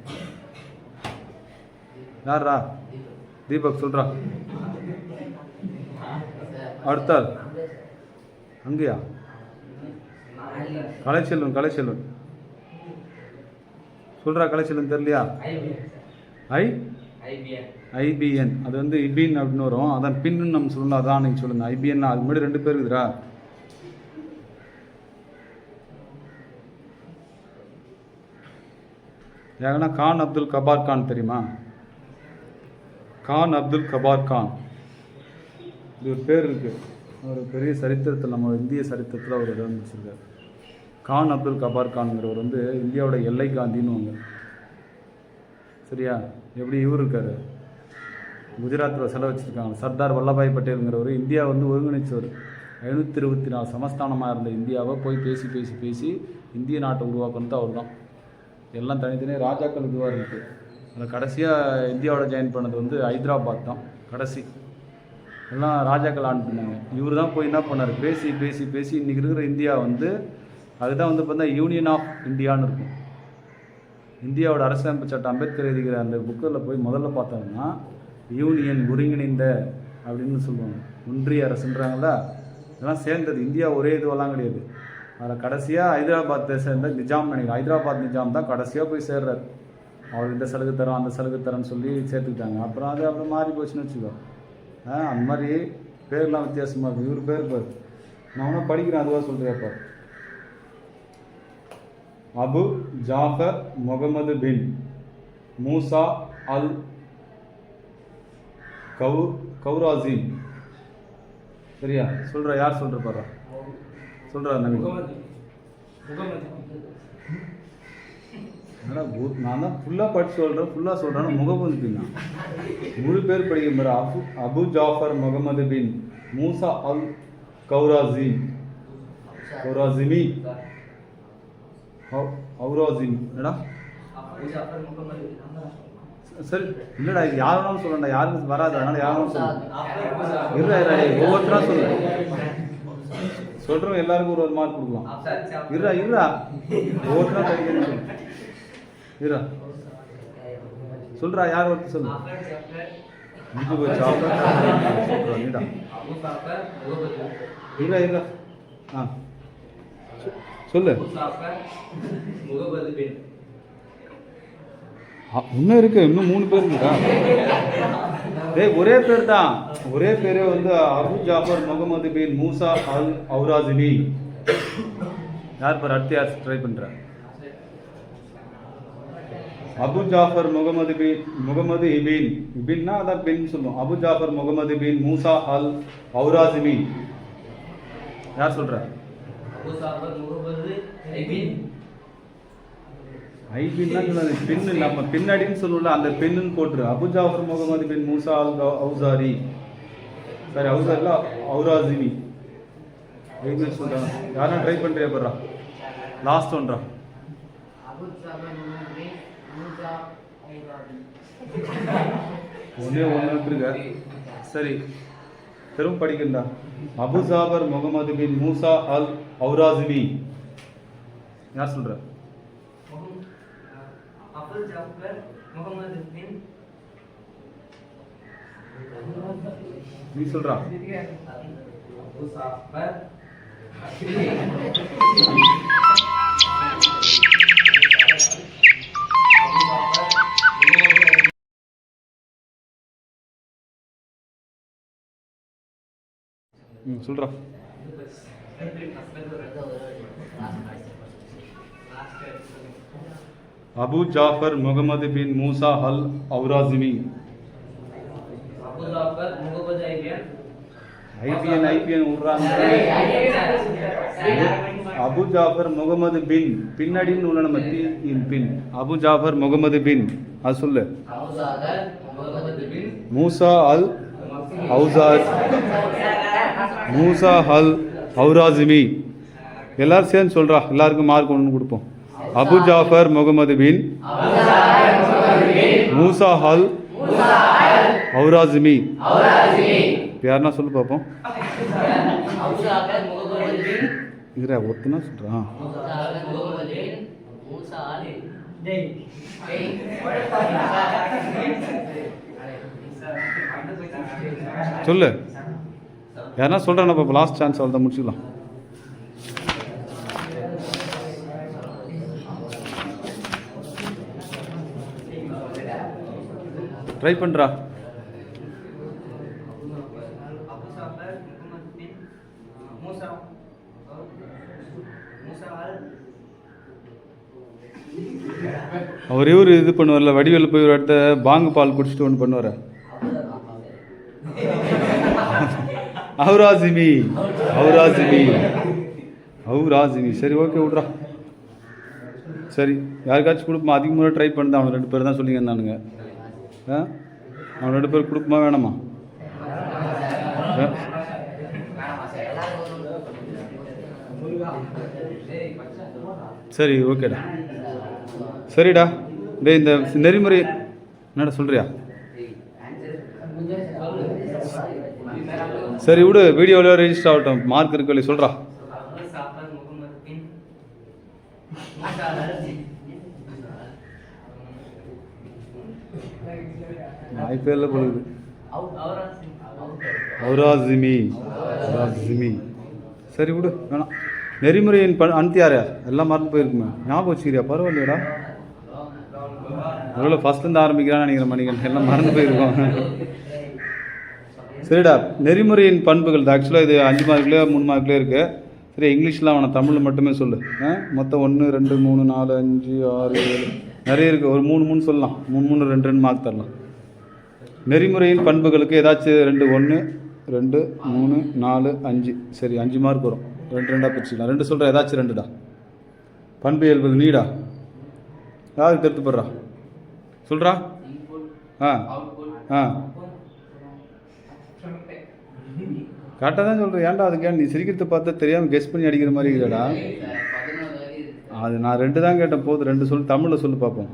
யாரா? தீபக் சொல்கிறா. அடுத்தாள் அங்கேயா? கலைச்செல்வன் சொல்கிறா. கலைச்செல்வன் தெரியலையா? ஐபிஎன். அது இபின் அப்படின்னு வரும். அதான் பின்னு நம்ம சொல்லணும். அதான் நீங்கள் சொல்லுங்க. ஐபிஎன். அது முன்னாடி 2 பேர் இருக்குதுரா. ஏன்னா கான் அப்துல் கபார் கான் தெரியுமா? கான் அப்துல் கபார் கான், இது ஒரு பேர் இருக்குது. ஒரு பெரிய சரித்திரத்தில், நம்ம இந்திய சரித்திரத்தில் அவர் இடம் வச்சுருக்கார். கான் அப்துல் கபார் கான்ங்கிறவர் இந்தியாவோட எல்லை காந்தின்னு. சரியா? எப்படி இவர் இருக்கார், குஜராத்தில் செலவு வச்சுருக்காங்க, சர்தார் வல்லபாய் பட்டேலுங்கிறவர். இந்தியா வந்து ஒருங்கிணைச்சவர். 524 சமஸ்தானமாக இருந்த இந்தியாவை போய் பேசி பேசி பேசி இந்திய நாட்டை உருவாக்குனது அவர் தான். எல்லாம் தனித்தனியாக ராஜாக்கள் இதுவாக இருக்குது. அதில் கடைசியாக இந்தியாவோட ஜாயின் பண்ணது வந்து ஹைதராபாத் தான் கடைசி. எல்லாம் ராஜாக்கள் ஆன் பண்ணாங்க. இவர் தான் போய் என்ன பண்ணார், பேசி பேசி பேசி இன்றைக்கி இருக்கிற இந்தியா வந்து அதுதான் வந்து பார்த்தா யூனியன் ஆஃப் இந்தியான்னு இருக்கும். இந்தியாவோட அரசியலமைப்பு சட்டம் அம்பேத்கர் எழுதிக்கிற அந்த புக்கில் போய் முதல்ல பார்த்தோம்னா யூனியன் ஒருங்கிணைந்த அப்படின்னு சொல்லுவாங்க. ஒன்றிய அரசுன்றாங்களா, இதெல்லாம் சேர்ந்தது. இந்தியா ஒரே இதுவெல்லாம் கிடையாது. அதில் கடைசியாக ஹைதராபாத்தை சேர்ந்த நிஜாம் நினைக்கிறேன், ஹைதராபாத் நிஜாம் தான் கடைசியாக போய் சேர்றாரு. அவர் இந்த சலுகை தரோம் அந்த சலுகை தரேன்னு சொல்லி சேர்த்துக்கிட்டாங்க. அப்புறம் அது அப்புறம் மாறி போச்சுன்னு வச்சுக்கோ. அந்த மாதிரி பேர்லாம் வித்தியாசமாக இருக்கும். இவர் பேர் பாரு, நான் ஒன்றும் படிக்கிறேன் அதுவாக சொல்கிறேன். அபு ஜாஃபர் முகமது பின் மூசா அல் கௌராசிம். சரியா? சொல்கிற யார் சொல்கிற பாரு, சொல்கிற நவீன். நான் தான் ஃபுல்லாக படித்து சொல்கிறேன், ஃபுல்லாக சொல்கிறேன்னா முகமது பின் தான் முழு பேர் படிக்க பாரு. அபு ஜாஃபர் முகமது பின் மூசா அல் கௌராசிமி அவுராசிம். என்னடா சரி, இல்லைடா இது யாரும் சொல்லண்டா, யாருக்கும் வராது, அதனால யாரும் சொல்ல. ஒவ்வொருத்தரா சொல்ல சொல்கிறோம், எல்லாருக்கும் ஒரு மார்க் கொடுக்கலாம். இருடா ஒவ்வொருத்தரா படிக்கணும்னு சொல்லு. இருடா சொல்கிறா, யார் ஒருத்தர் சொல்லு. இருடா ஆ சொல்லு. இன்னும் இருக்கு, இன்னும் 3 பேர் இருக்கா? ஒரே பேர் தான், ஒரே பேரே வந்து அபு ஜாஃபர் முகமது பின் மூசா அல் கௌராசிமி. யார் பேர்? அடுத்து யார் ட்ரை பண்ற? அபு ஜாஃபர் முகமது இபின்னா அதான் பின் சொல்லுவோம். அபு ஜாஃபர் முகமது பின் மூசா அல் கௌராசிமி. யார் சொல்ற? ஐபின்னா சொல்லாது, பின்னு நம்ம பின்னாடின்னு சொல்லல, அந்த பெண்ணுன்னு போட்டுரு. அபு ஜாஃபர் முகமது பின் மூசா அல் கௌசாரி. சரி, அவுசாரில் அவுராசிமி ஐபின்னு சொல்கிறாங்க. யாரும் ட்ரை பண்ணுறியா போடுறா? லாஸ்ட் ஒன்றா? ஒன்றே இருக்க. சரி, திரும்ப படிக்கிறா. அபு ஜாஃபர் முகமது பின் மூசா அல் கௌராசிமி. யார் சொல்ற? நீ சொல்றா? சொல்றா. அபு ஜாஃபர் முகமது பின் மூசா அல் கௌராசிமி. ஐபிஎன் விடுறாங்க. அபு ஜாஃபர் முகமது பின் பின்னாடின்னு உள்ள நம்ம பின். அபு ஜாஃபர் முகமது பின் அது சொல்லு. மூசா அல் கௌராசிமி. எல்லாரும் சேர்ந்து சொல்றா, எல்லாருக்கும் மார்க் ஒன்று கொடுப்போம். அபு ஜாஃபர் முகமது பின் மூசா அல் கௌராசிமி. யாருன்னா சொல்லு பார்ப்போம். ஒருத்தனா சொல்றான். சொல்லு, யாருன்னா சொல்றேன். இப்போ லாஸ்ட் சான்ஸ், அவள் தான் முடிச்சுக்கலாம். ட்ரை பண்ணுறா. அவர் இவர் இது பண்ணுவார்ல, வடிவேல் போய் ஒரு இடத்த பாங்கு பால் குடிச்சிட்டு ஒன்று பண்ணுவார். அவுராசிமி. சரி, ஓகே விட்றா. சரி, யாருக்காச்சும் கொடுப்போமா? அதிக முறை ட்ரை பண்ணுது. அவன் 2 பேர் தான் சொல்லியிருந்தானுங்க. அவன் 2 பேர் கொடுப்போமா வேணாமா? சரி, ஓகேடா. சரிடா. டே இந்த நெறிமுறை என்னடா சொல்கிறியா? சரி விடு, வீடியோவில் ரெஜிஸ்டர் ஆகட்டும். மார்க் இருக்கு சொல்கிறா. வாய்ப்பேரில் பொழுது அவுராசிமி. சரி விடு, வேணாம். நெறிமுறையின் அனுத்தியாரா எல்லாம் மறந்து போயிருக்குமே. ஞாபகம் வச்சுக்கிறியா? பரவாயில்லையடா. எவ்வளோ ஃபஸ்ட்லேருந்து ஆரம்பிக்கிறான்னு நினைக்கிற மணிகள் எல்லாம் மறந்து போயிருக்கோம். சரிடா, நெறிமுறையின் பண்புகள். ஆக்சுவலாக இது 5 மார்க்லேயே 3 மார்க்லேயே இருக்குது. சரி, இங்கிலீஷ்லாம் அவனை தமிழில் மட்டுமே சொல்லு. மொத்தம் 1 2 3 4 5 6 7 நிறைய இருக்குது. ஒரு 3 சொல்லலாம். 3 2 மார்க் தரலாம். நெறிமுறையின் பண்புகளுக்கு ஏதாச்சும் 2 1 2 3 4 5. சரி, 5 மார்க் வரும். 2 பிரிச்சுக்கலாம். 2 சொல்கிறேன், ஏதாச்சும் 2டா. பண்பு இயல்பு நீடா. யாருக்கு கருத்துப்படுறா சொல்கிறா? கரெக்டாக தான் சொல்கிறேன். ஏன்டா அதுக்கு நீ சிரிக்கிறத பார்த்தா தெரியாமல் கெஸ் பண்ணி அடிக்கிற மாதிரி இல்லைடா. அது நான் 2 தான் கேட்டேன். போதும், 2 சொல்லு. தமிழில் சொல்லு பார்ப்போம்.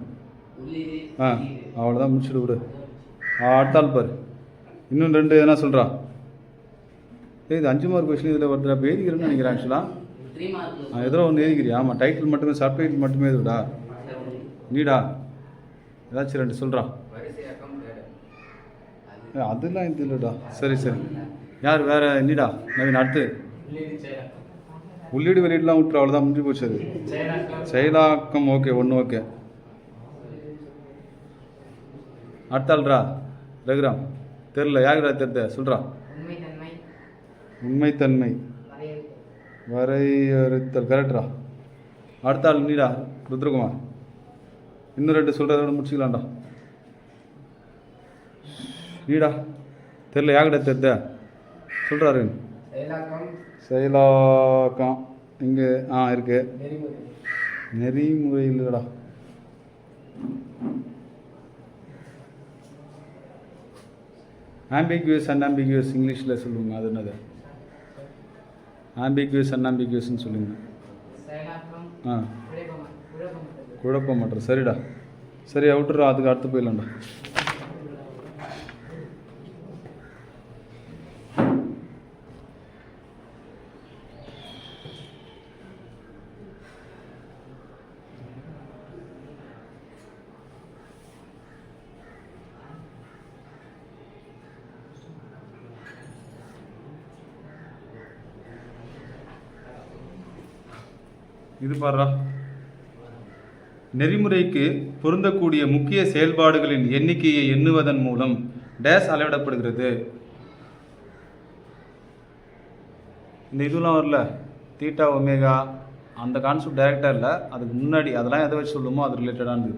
அவ்வளோதான், முடிச்சுட்டு விடு. அடுத்தாள் பாரு. இன்னும் 2 எதனா சொல்கிறா? இது 5 மார்க் கொஸ்டின் இதில் வருது. அப்போ எழுதிக்கிறேன்னு நினைக்கிறேன். ஆக்சுவலாக எதிரோ ஒன்று எழுதிக்கிறியா? ஆமாம், டைட்டில் மட்டுமே, சப்டைட்டில் மட்டுமே இதுடா. நீடா ஏதாச்சும் 2 சொல்கிறா. அதெல்லாம் இது இல்லைடா. சரி, யார் வேறு? நீடா நவீன். அடுத்து உள்ளீடு வெளியீடுலாம் விட்டுரு. அவ்வளோதான், முடிஞ்சு போச்சு. அது செயலாக்கம். Okay, 1 okay. அடுத்தாள்ரா ரகுராம். தெரில, யாருடா தெரிந்த சொல்கிறா? உண்மைத்தன்மை, வரையறுத்தல். கரெக்டரா. அடுத்தாள் நீடா ருத்ரகுமார். இன்னும் 2 சொல்கிறதோட முடிச்சுக்கலாம்டா. நீடா தெரில, யாருடா தெரிந்த சொல்கிறாரு? செயலாக்கம் இங்கே இருக்கு. நெறிமுறை இல்லைடா. ஆம்பிகுவஸ் அன்ஆம்பிகுவஸ் இங்கிலீஷில் சொல்லுவாங்க. அது என்னது? ஆம்பிகுவஸ் அன்ஆம்பிகுவஸ்ன்னு சொல்லுங்க. குழப்பமற்ற. சரிடா. சரி, விட்டுறா. அதுக்கு அடுத்து போயிடலாம்டா. இது பாருடா. நெறிமுறைக்கு பொருந்தக்கூடிய முக்கிய செயல்பாடுகளின் எண்ணிக்கையை எண்ணுவதன் மூலம் டேஸ் அளவிடப்படுகிறது. இந்த இதெல்லாம் வரல, தீட்டா ஒமேகா அந்த கான்செப்ட் டைரக்டாக இல்லை, அதுக்கு முன்னாடி அதெல்லாம் எதை வச்சு சொல்லுமோ அது ரிலேட்டடானது.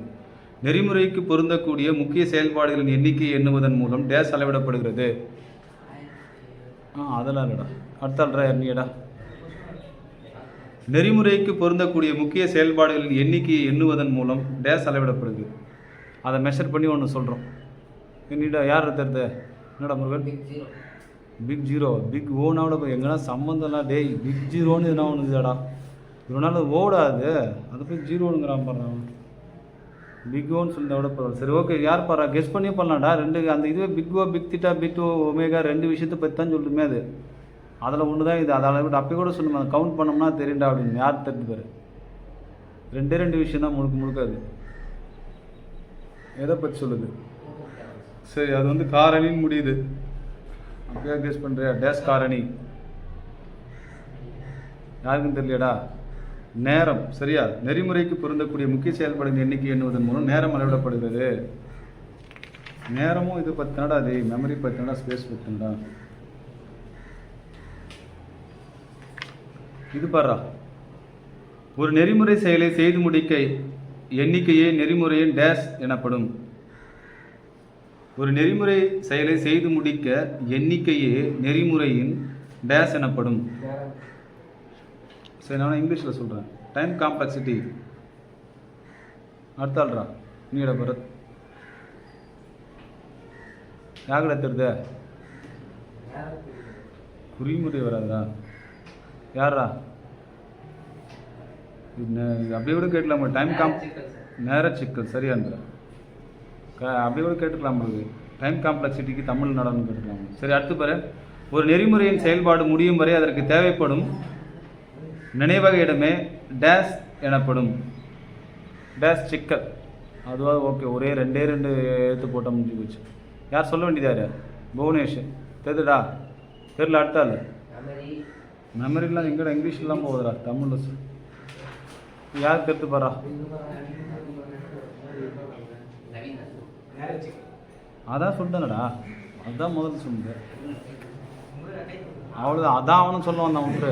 நெறிமுறைக்கு பொருந்தக்கூடிய முக்கிய செயல்பாடுகளின் எண்ணிக்கையை எண்ணுவதன் மூலம் டேஸ் அளவிடப்படுகிறது. அதெல்லாம் இல்லைடா. அடுத்தாள்ரா எண்ணியடா. நெறிமுறைக்கு பொருந்தக்கூடிய முக்கிய செயல்பாடுகளின் எண்ணிக்கையை எண்ணுவதன் மூலம் டேஸ் அளவிடப்படுது. அதை மெஷர் பண்ணி ஒன்று சொல்கிறோம். என்னடா யார் தெரியுது? என்னடா முருகன்? Big zero. பிக் ஓனோட எங்கன்னா சம்மந்தம்லாம். டேய், பிக் ஜீரோன்னு எதுனா ஒன்று இதுடா. இதனால ஓடாது, அதை போய் ஜீரோனுங்கிறான் பாடுறான். பிக் ஓன்னு சொல்லி விட பரவாயில்ல. சரி, ஓகே. யார் பாடுறா? கெஸ் பண்ணியே பண்ணலாம்டா. 2 அந்த இதுவே big O, big theta, big omega 2 விஷயத்தை பற்றி தான் சொல்லுமே. அது அதில் ஒன்று தான் இது. அதை விட்டு அப்போ கூட சொல்லுமா, அதை கவுண்ட் பண்ணோம்னா தெரியுண்டா அப்படின்னு. யார் தெரிஞ்சு பாரு. 2 விஷயம் தான் முழுக்க அது. எதை பற்றி சொல்லுது? சரி, அது வந்து காரணின்னு முடியுது. அப்படியா கெஸ் பண்ணுறியா? டேஸ் காரணி. யாருக்கும் தெரியலடா. நேரம். சரியா? நெறிமுறைக்கு பொருந்தக்கூடிய முக்கிய செயல்பாடுகளின் எண்ணிக்கை எண்ணுவதன் மூலம் நேரம் அளவிடப்படுகிறது. நேரமும் இது பற்றினடா. அது மெமரி பற்றினடா, ஸ்பேஸ் பற்றினடா. இது பாரா. ஒரு நெறிமுறை செயலை செய்து முடிக்க எண்ணிக்கையே நெறிமுறையின் டேஸ் எனப்படும். ஒரு நெறிமுறை செயலை செய்து முடிக்க எண்ணிக்கையே நெறிமுறையின் டேஸ் எனப்படும். சரி, நான் இங்கிலீஷில் சொல்கிறேன். Time complexity. அடுத்த ஆள்ரா நீட பரத் யாகட தெரியுது குறிமுறை வராதா யாரா அப்படியே கூட கேட்கலாமா டைம் நேர சிக்கல் சரியான்ற அப்படியே கூட கேட்டுக்கலாம் டைம் காம்ப்ளெக்சிட்டிக்கு தமிழ் நடனம் கேட்டுக்கலாம். சரி அடுத்து பாரு, ஒரு நெறிமுறையின் செயல்பாடு முடியும் வரை அதற்கு தேவைப்படும் நினைவக இடமே டேஸ் எனப்படும். டேஸ் சிக்கல் அதுவாக ஓகே, ஒரே ரெண்டு எழுத்து போட்டால் முடிஞ்சு போச்சு. யார் சொல்ல வேண்டியது யார்? புவனேஷ் தெரியுதுடா? தெரியல அடுத்தாள் மெமரிலாம் எங்கடா இங்கிலீஷ்லாம் போகுதுடா தமிழில் யார் தெரித்து பாரா? அதான் சொல்லிட்டேனடா, அதுதான் முதல்ல சொன்னேன். அவ்வளோதான், அதான் அவனும் சொல்ல வந்தான் விட்டு.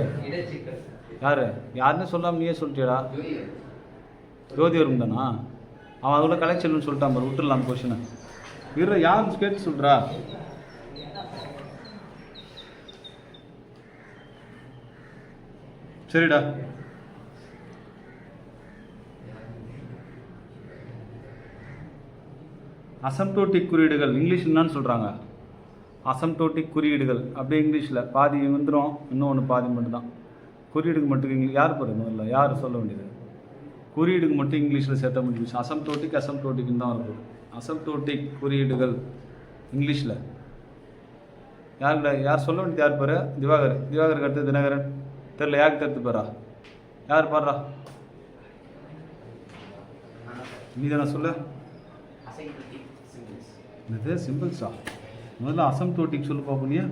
யாருன்னு சொல்லாமல் நீயே சொல்லிட்டியடா? ஜோதி வரும் தானா அவன் அதோட கலெக்ஷன் சொல்லிட்டான் பாரு, விட்டுடலாம் கொஷினை. இரு யார் கேட்டு சொல்கிறா? சரிடா. அசம்டோட்டிக் குறியீடுகள் இங்கிலீஷ் என்னன்னு சொல்கிறாங்க? அசம்டோட்டிக் குறியீடுகள் அப்படியே இங்கிலீஷில் பாதி வந்துடும், இன்னொன்று பாதி மட்டும்தான். குறியீடுக்கு மட்டும் யார் பாரு முதல்ல யார் சொல்ல வேண்டியது? குறியீடுக்கு மட்டும் இங்கிலீஷில் சேர்த்த முடிஞ்சிச்சு. அசம்டோட்டிக்னு தான் இருக்கும். அசம்டோட்டிக் குறியீடுகள் இங்கிலீஷில் யார் சொல்ல வேண்டியது? யார் பாரு? திவாகருக்கு அடுத்து தினகரன். தெரில யாருக்கு தெரித்து பாரா? யார் பாடுறா? நீ தானே சொல்ல. இது சிம்பிள்ஸா? முதல்ல அசம்டோட்டிக் சொல்லு பார்ப்போம்.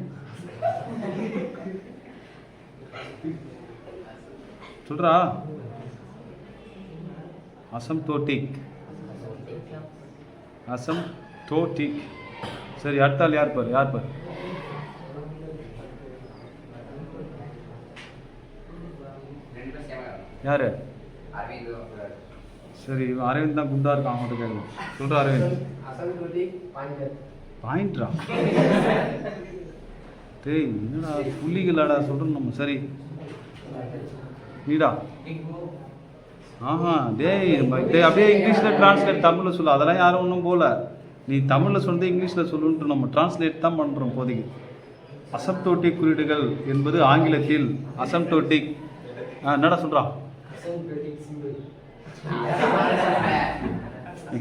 சொல்கிறா அசம்டோட்டிக். சரி அடுத்தாள் யார் பாரு? யார்? சரி அரவிந்த் தான் குண்டா இருக்கான், அவங்கள்ட்ட கேட்கணும். சொல்கிறா அரவிந்த். பாயிண்ட்ரா? டேய் என்னடா புள்ளிகளாடா சொல்கிறோம் நம்ம. சரி நீடா? டேய் அப்படியே இங்கிலீஷில் ட்ரான்ஸ்லேட் தமிழில் சொல்லு. அதெல்லாம் யாரும் ஒன்றும் போகல. நீ தமிழில் சொன்னது இங்கிலீஷில் சொல்லுன்ட்டு நம்ம ட்ரான்ஸ்லேட் தான் பண்ணுறோம் இப்போதைக்கு. அசம்டோட்டிக் குறியீடுகள் என்பது ஆங்கிலத்தில் அசம்டோட்டிக் என்னடா சொல்கிறான்?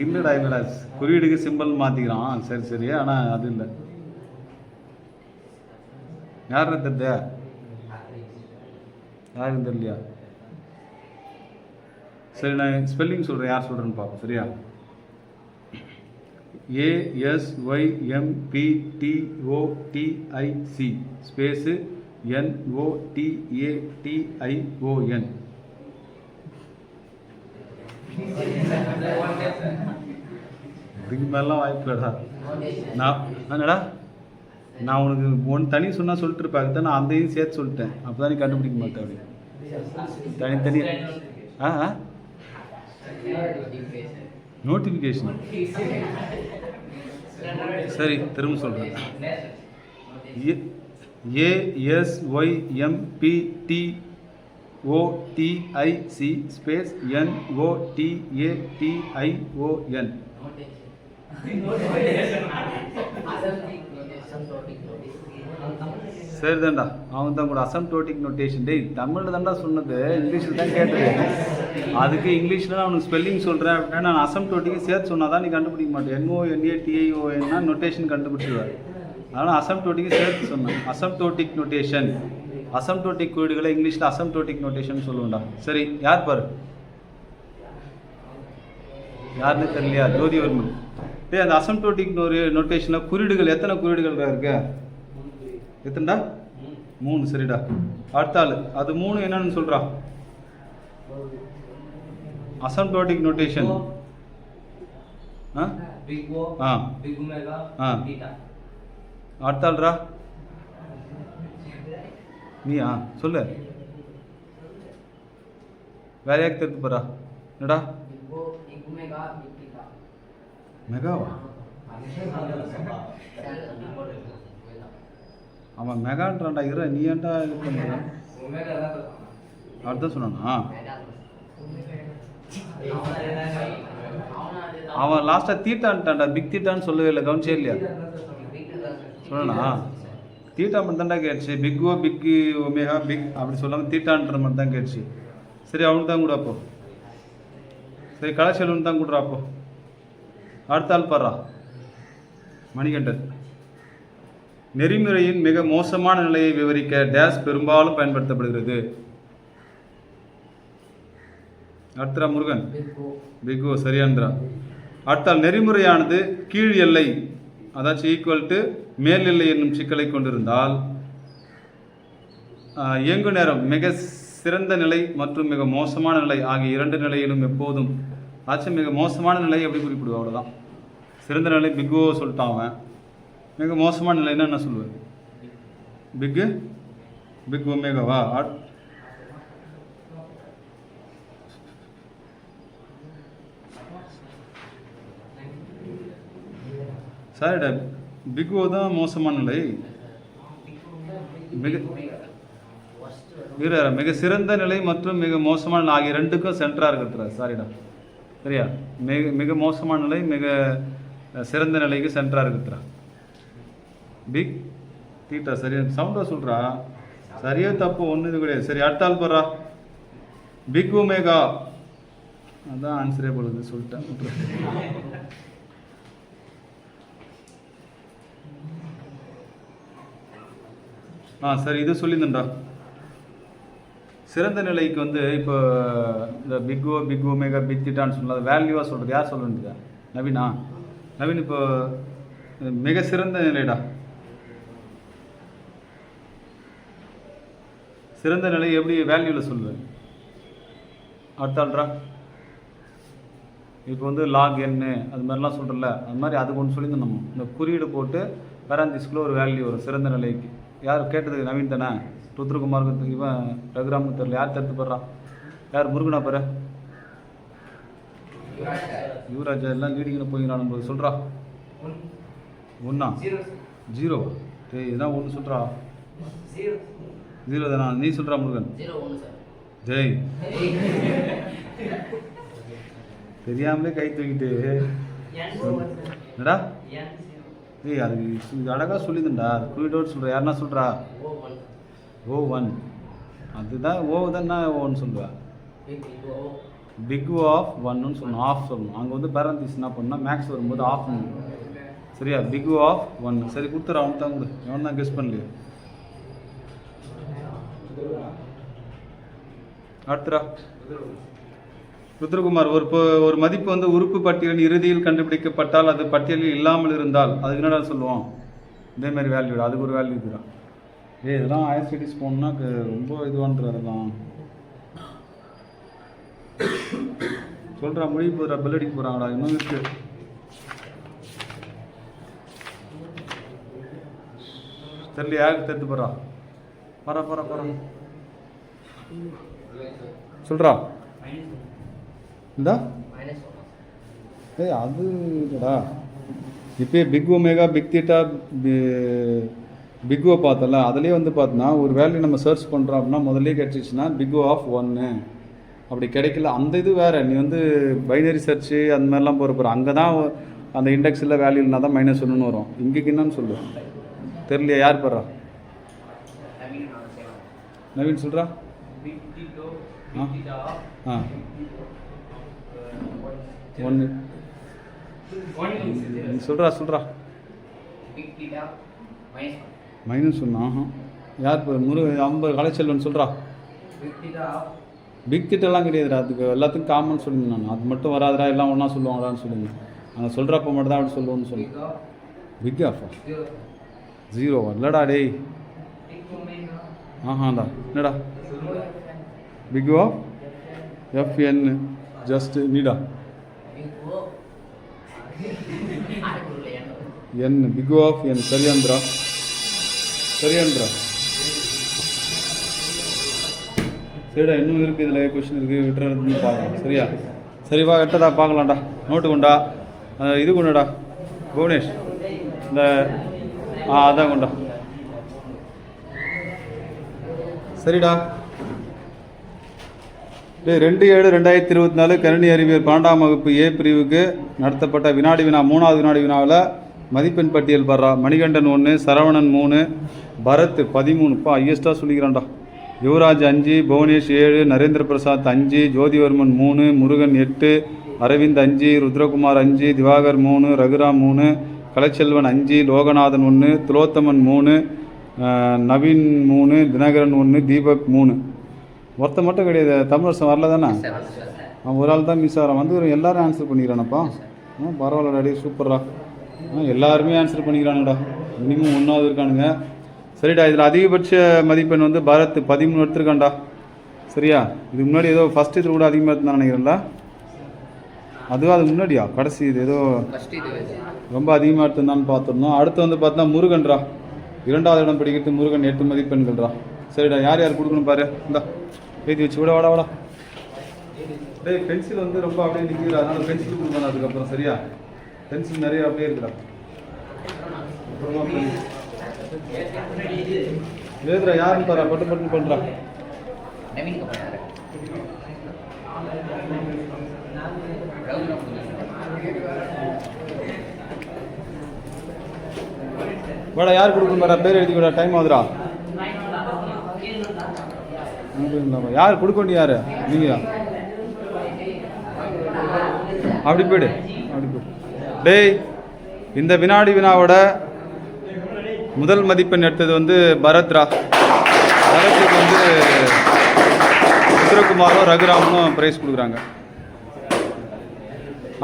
இல்லைடா குறியீடுக்கு சிம்பிள் மாற்றிக்கிறான். சரி ஆனால் அது இல்லை. யாருன்னு தெரியுது? யாருன்னு தெரியலையா? சரி நான் ஸ்பெல்லிங் சொல்கிறேன், யார் சொல்கிறேன்னு பார்ப்போம். சரியா? ASYMPTOTIC space NOTATION. இதுக்கு மேலாம் வாய்ப்புலடா. என்னடா நான் உனக்கு ஒன்று தனி சொன்னால் சொல்லிட்டு இருப்பேன். அதுதான் நான் அந்தையும் சேர்த்து சொல்லிட்டேன். அப்போ தான் நீ கண்டுபிடிக்க மாட்டேன். அப்படி தனித்தனி நோட்டிஃபிகேஷன். சரி திரும்ப சொல்கிறேன். ASYMPTOTIC space NOTATION. சரிதான்டா, அவன் தான் கூட அசம்டோட்டிக் நோட்டேஷன். டேய் தமிழில் தான்டா சொன்னது, இங்கிலீஷில் தான் கேட்டது. அதுக்கு இங்கிலீஷில் நான் உனக்கு ஸ்பெல்லிங் சொல்கிறேன் அப்படின்னா நான் அசம்டோட்டிக்கு சேர்த்து சொன்னால் தான் நீ கண்டுபிடிக்க மாட்டேன். NONATION நோட்டேஷன் கண்டுபிடிச்சிடுவார். அதனால் அசம்டோட்டிக்கு சேர்த்து சொன்னேன். அசம்டோட்டிக் நோட்டேஷன். அசம்டோட்டிக் குறியீடுகளை இங்கிலீஷில் அசம்டோட்டிக் நோட்டேஷன் சொல்லுவேன்டா. சரி யார் பாரு? யாருன்னு தெரியலையா? ஜோதிவர்மன். டேய் அந்த அசம்டோட்டிக் நோட்டேஷனில் குறியீடுகள் எத்தனை குறியீடுகள் இருக்கு? எத்தனைடா? 3. சரிடா அடுத்த ஆள் அது 3 என்னன்னு சொல்கிறா? அசம்டோட்டிக் நோட்டேஷன். அடுத்த ஆள்ரா நீயா? சொல்லு. வேற யாருக்கு தெரிஞ்சு போறா? என்னடா மெகாவா? அவன் மெகான்றான்டா. இரு நீ ஏன்டா இது பண்ணுற? அடுத்த சொன்னானா? அவன் லாஸ்ட்டாக தீட்டான்ட்டான்டா, பிக் தீட்டான்னு சொல்லவே இல்லை, கவனிச்சே இல்லையா? சொல்லணா தீட்டா மட்டும் தான்டா கேட்டுச்சு, big O big omega big அப்படி சொல்லாமல் தீட்டான்ற மட்டும் தான் கேட்டுச்சு. சரி அவனுக்கு தான் கூட அப்போ, சரி கலைச்செல்வன் தான் கூடுறா அப்போ. அடுத்த ஆள் பாடுறா மணிகண்டன். நெறிமுறையின் மிக மோசமான நிலையை விவரிக்க டேஸ் பெரும்பாலும் பயன்படுத்தப்படுகிறது. அடுத்தா முருகன், பிக் ஓ சரியான்றா. அடுத்தால் நெறிமுறையானது கீழ் எல்லை அதாச்சும் ஈக்குவல் டு மேல் எல்லை என்னும் சிக்கலை கொண்டிருந்தால் இயங்கு நேரம் மிக சிறந்த நிலை மற்றும் மிக மோசமான நிலை ஆகிய இரண்டு நிலையிலும் எப்போதும் ஆச்சும் மிக மோசமான நிலை எப்படி குறிப்பிடுவோம்? அவ்வளோதான். சிறந்த நிலை பிக் ஓ சொல்லிட்டான் அவன். மிக மோசமான நிலைன்னா என்ன சொல்லுவேன்? பிக் ஒமேகாவா? சரிடா, பிக் ஓ தான் மோசமான நிலை. மிக சிறந்த நிலை மற்றும் மிக மோசமான நிலை ஆகிய ரெண்டுக்கும் சென்டராக இருக்கிற. சாரிடா, சரியா? மிக மோசமான நிலை மிக சிறந்த நிலைக்கு சென்டராக இருக்கிறா. பிக் தீட்டா சரியா? சவுண்டாக சொல்கிறா. சரியா தப்பு ஒன்று இது கிடையாது. சரி அடுத்தால் போடுறா. பிக் ஒமேகா அதான் ஆன்சரே போடுது, சொல்லிட்டேன். சரி இது சொல்லியிருந்தேன்டா. சிறந்த நிலைக்கு வந்து இப்போ இந்த big O big omega big தீட்டான்னு சொன்னது வேல்யூவாக சொல்கிறது யார் சொல்ல வேண்டியதா? நவீனா? நவீன் இப்போ மிக சிறந்த நிலைடா. சிறந்த நிலை எப்படி வேல்யூவில் சொல்லுவேன்? அடுத்தாள்ரா. இப்போ வந்து லாக் எண்ணு அது மாதிரிலாம் சொல்கிறல, அது மாதிரி அதுக்கு ஒன்று சொல்லியிருந்தோம். நம்ம இந்த குறியீடு போட்டு பேராந்திஸ்குள்ளே ஒரு வேல்யூ வரும் சிறந்த நிலைக்கு. யார் கேட்டதுக்கு? நவீன் தானே. ருத்ரகுமாருக்கு இவன் ரகுராமுக்கு தெரியல. யார் தடுத்து போடுறா? யார்? முருகனா பாரு. யுவராஜா எல்லாம் லீடிங்கில் போய்கிறான் போது சொல்கிறா. ஒன்றா? ஜீரோ. டேய் இதான் ஒன்று சொல்கிறா. ஜீரோ தானா? நீ சொல்கிறா முருகன். ஜெய் தெரியாமலே கை தூக்கிட்டு என்னடா? ஏய் அது அழகாக சொல்லிதுண்டா. குறியீடோடு சொல்கிற. யாருன்னா சொல்கிறா? O1. அதுதான் ஓ தானே ஓன்னு சொல்லுவா. பிக் ஓ ஆஃப் ஒன்னு சொல்லணும், ஆஃப் சொல்லணும். அங்கே வந்து பேரந்திஸ் என்ன பண்ணால் மேக்ஸ் வரும்போது ஆஃப் பண்ணணும். சரியா? Big O of one. சரி கொடுத்துரு, அவன் தான் கொடு. அவன் தான் கெஸ் பண்ணலையே. அடுத்துடா ருத்ரகுமார். ஒரு மதிப்பு வந்து உறுப்பு பட்டியலின் இறுதியில் கண்டுபிடிக்கப்பட்டால் அது பட்டியலில் இல்லாமல் இருந்தால் அதுக்கு என்னடா சொல்லுவோம்? இதேமாதிரி வேல்யூடா. அதுக்கு ஒரு வேல்யூ இருக்குடா. இதெல்லாம் ஹையர் ஸ்டடீஸ் போகணுன்னா ரொம்ப இதுவான்றது தான் சொல்கிறா. மொழி போகிறா, பெல்லடிக்கு போகிறாங்கடா. இன்னும் இருக்கு. தெரியல யாருக்கு தெரிஞ்சு போகிறா? போகிறா சொல்கிறா. இந்தா ஏய் அது இல்லைடா. இப்போ big omega big theta big O பார்த்தல, அதுலேயே வந்து பார்த்தோன்னா ஒரு வேல்யூ நம்ம சர்ச் பண்ணுறோம் அப்படின்னா முதல்ல கிடச்சிச்சின்னா பிக் ஓ ஆஃப் ஒன்று. அப்படி கிடைக்கல அந்த இது வேறு. நீ வந்து பைனரி சர்ச்சு அந்த மாதிரிலாம் போகிற அங்கே தான் அந்த இண்டெக்ஸில் வேல்யூ இல்லைனா தான் -1 வரும். இங்கேக்கு என்னன்னு சொல்லு தெரியலையா? யார் போடுறா? நவீன் சொல்கிறா. ஒன்று சொல்கிறா மைனஸ் ஒன்று. யார் இப்போ கலைச்செல்வன் சொல்கிறா. பிக் திட்டெல்லாம் கிடையாதுடா. அதுக்கு எல்லாத்துக்கும் காமன் சொல்லியிருந்தேன் நான். அது மட்டும் வராதுடா, எல்லாம் ஒன்றா சொல்லுவாங்களான்னு சொல்லுங்கள். அங்கே சொல்கிறப்ப மட்டும் தான் அப்படி சொல்லுவோன்னு சொல்லுங்க. பிக் ஆஃபா? ஜீரோவா? இல்லைடா டேய். ஆஹாண்டா என்னடா? பிக் ஓ FN ஜஸ்ட் நீடா N. Big O of N. சரியாந்திரா. சரிடா இன்னும் இருக்குது. இதில் கொஸ்டின் இருக்குது, விட்டுறது பார்க்கலாம். சரியா? சரி வா எட்டதா பார்க்கலாம்டா. நோட்டு கொண்டா. இது கொண்டாடா புவனேஷ். இந்த அதான் கொண்டா. சரிடா 2/7/2024 கணினி அறிவியல் 12ஆம் வகுப்பு ஏ பிரிவுக்கு நடத்தப்பட்ட வினாடி வினா 3வது வினாடி வினாவில் மதிப்பெண் பட்டியல் படுறா. மணிகண்டன் 1, சரவணன் 3, பரத் 13, இப்போ ஹையஸ்ட்டாக சொல்லிக்கிறான்டா. யுவராஜ் 5, புவனேஷ் 7, நரேந்திர பிரசாத் 5, ஜோதிவர்மன் 3, முருகன் 8, அரவிந்த் 5, ருத்ரகுமார் 5, திவாகர் 3, ரகுராம் 3, கலைச்செல்வன் 5, லோகநாதன் 1, துலோத்தமன் 3, நவீன் 3, தினகரன் 1, தீபக் 3. ஒருத்த மட்டும் கிடையாது, தமிழ் வருஷம் வரல தானே? அவன் ஒரு ஆள் தான் மிஸ் ஆகிறான். வந்து எல்லாரும் ஆன்சர் பண்ணிக்கிறானப்பா. பரவாயில்ல டாடி, சூப்பர்ரா. எல்லாருமே ஆன்சர் பண்ணிக்கிறானுங்கடா. மினிமம் 1வது இருக்கானுங்க. சரிடா, இதில் அதிகபட்ச மதிப்பெண் வந்து பரத் 13 எடுத்துருக்கான்டா. சரியா? இதுக்கு முன்னாடி ஏதோ ஃபஸ்ட் இதில் கூட அதிகமாக எடுத்துதான் நினைக்கிறேன்ல. அதுவும் அது முன்னாடியா கடைசி இது ஏதோ ரொம்ப அதிகமாக எடுத்துருந்தான்னு பார்த்துருந்தோம். அடுத்து வந்து பார்த்தா முருகன்ரா, 2வது இடம் படிக்கிறது முருகன் 8 மதிப்பெண்கள்ரா. சரிடா, யார் யார் கொடுக்கணும் பாரு. இந்தா எழுதி வச்சு விட வாடா. டேய், பென்சில் வந்து ரொம்ப அப்படியே நிற்கிறா, அதனால பென்சில் கொடுக்கணும். அதுக்கப்புறம் சரியா, பென்சில் நிறைய அப்படியே இருக்குடா. அப்புறமா எழுதுறா, யாருன்னு பாரு, பட்டு பட்டு பண்ணுறா. வாடா, யார் கொடுக்கணும் பாரு, பேர் எழுதி விடா. டைம் ஆகுதுடா. யார் கொடுக்க வேண்டிய யாரு? நீங்களா? அப்படி போய்டு. டேய், இந்த வினாடி வினாவோட முதல் மதிப்பெண் எடுத்தது வந்து பரத்ரா. பரத்துக்கு வந்து ருத்ரகுமாரும் ரகுராமனும் பிரைஸ் கொடுக்குறாங்க.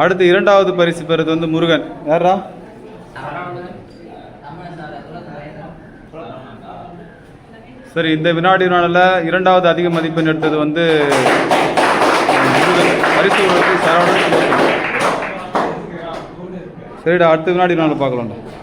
அடுத்து 2வது பரிசு பெறுறது வந்து முருகன். யாரா? சரி, இந்த வினாடி வினாவில் 2வது அதிக மதிப்பெண் எடுத்தது வந்து முருகன். பரிசு சரவணன். சரிடா, அடுத்த வினாடி வினாவில் பார்க்கலாம்டா.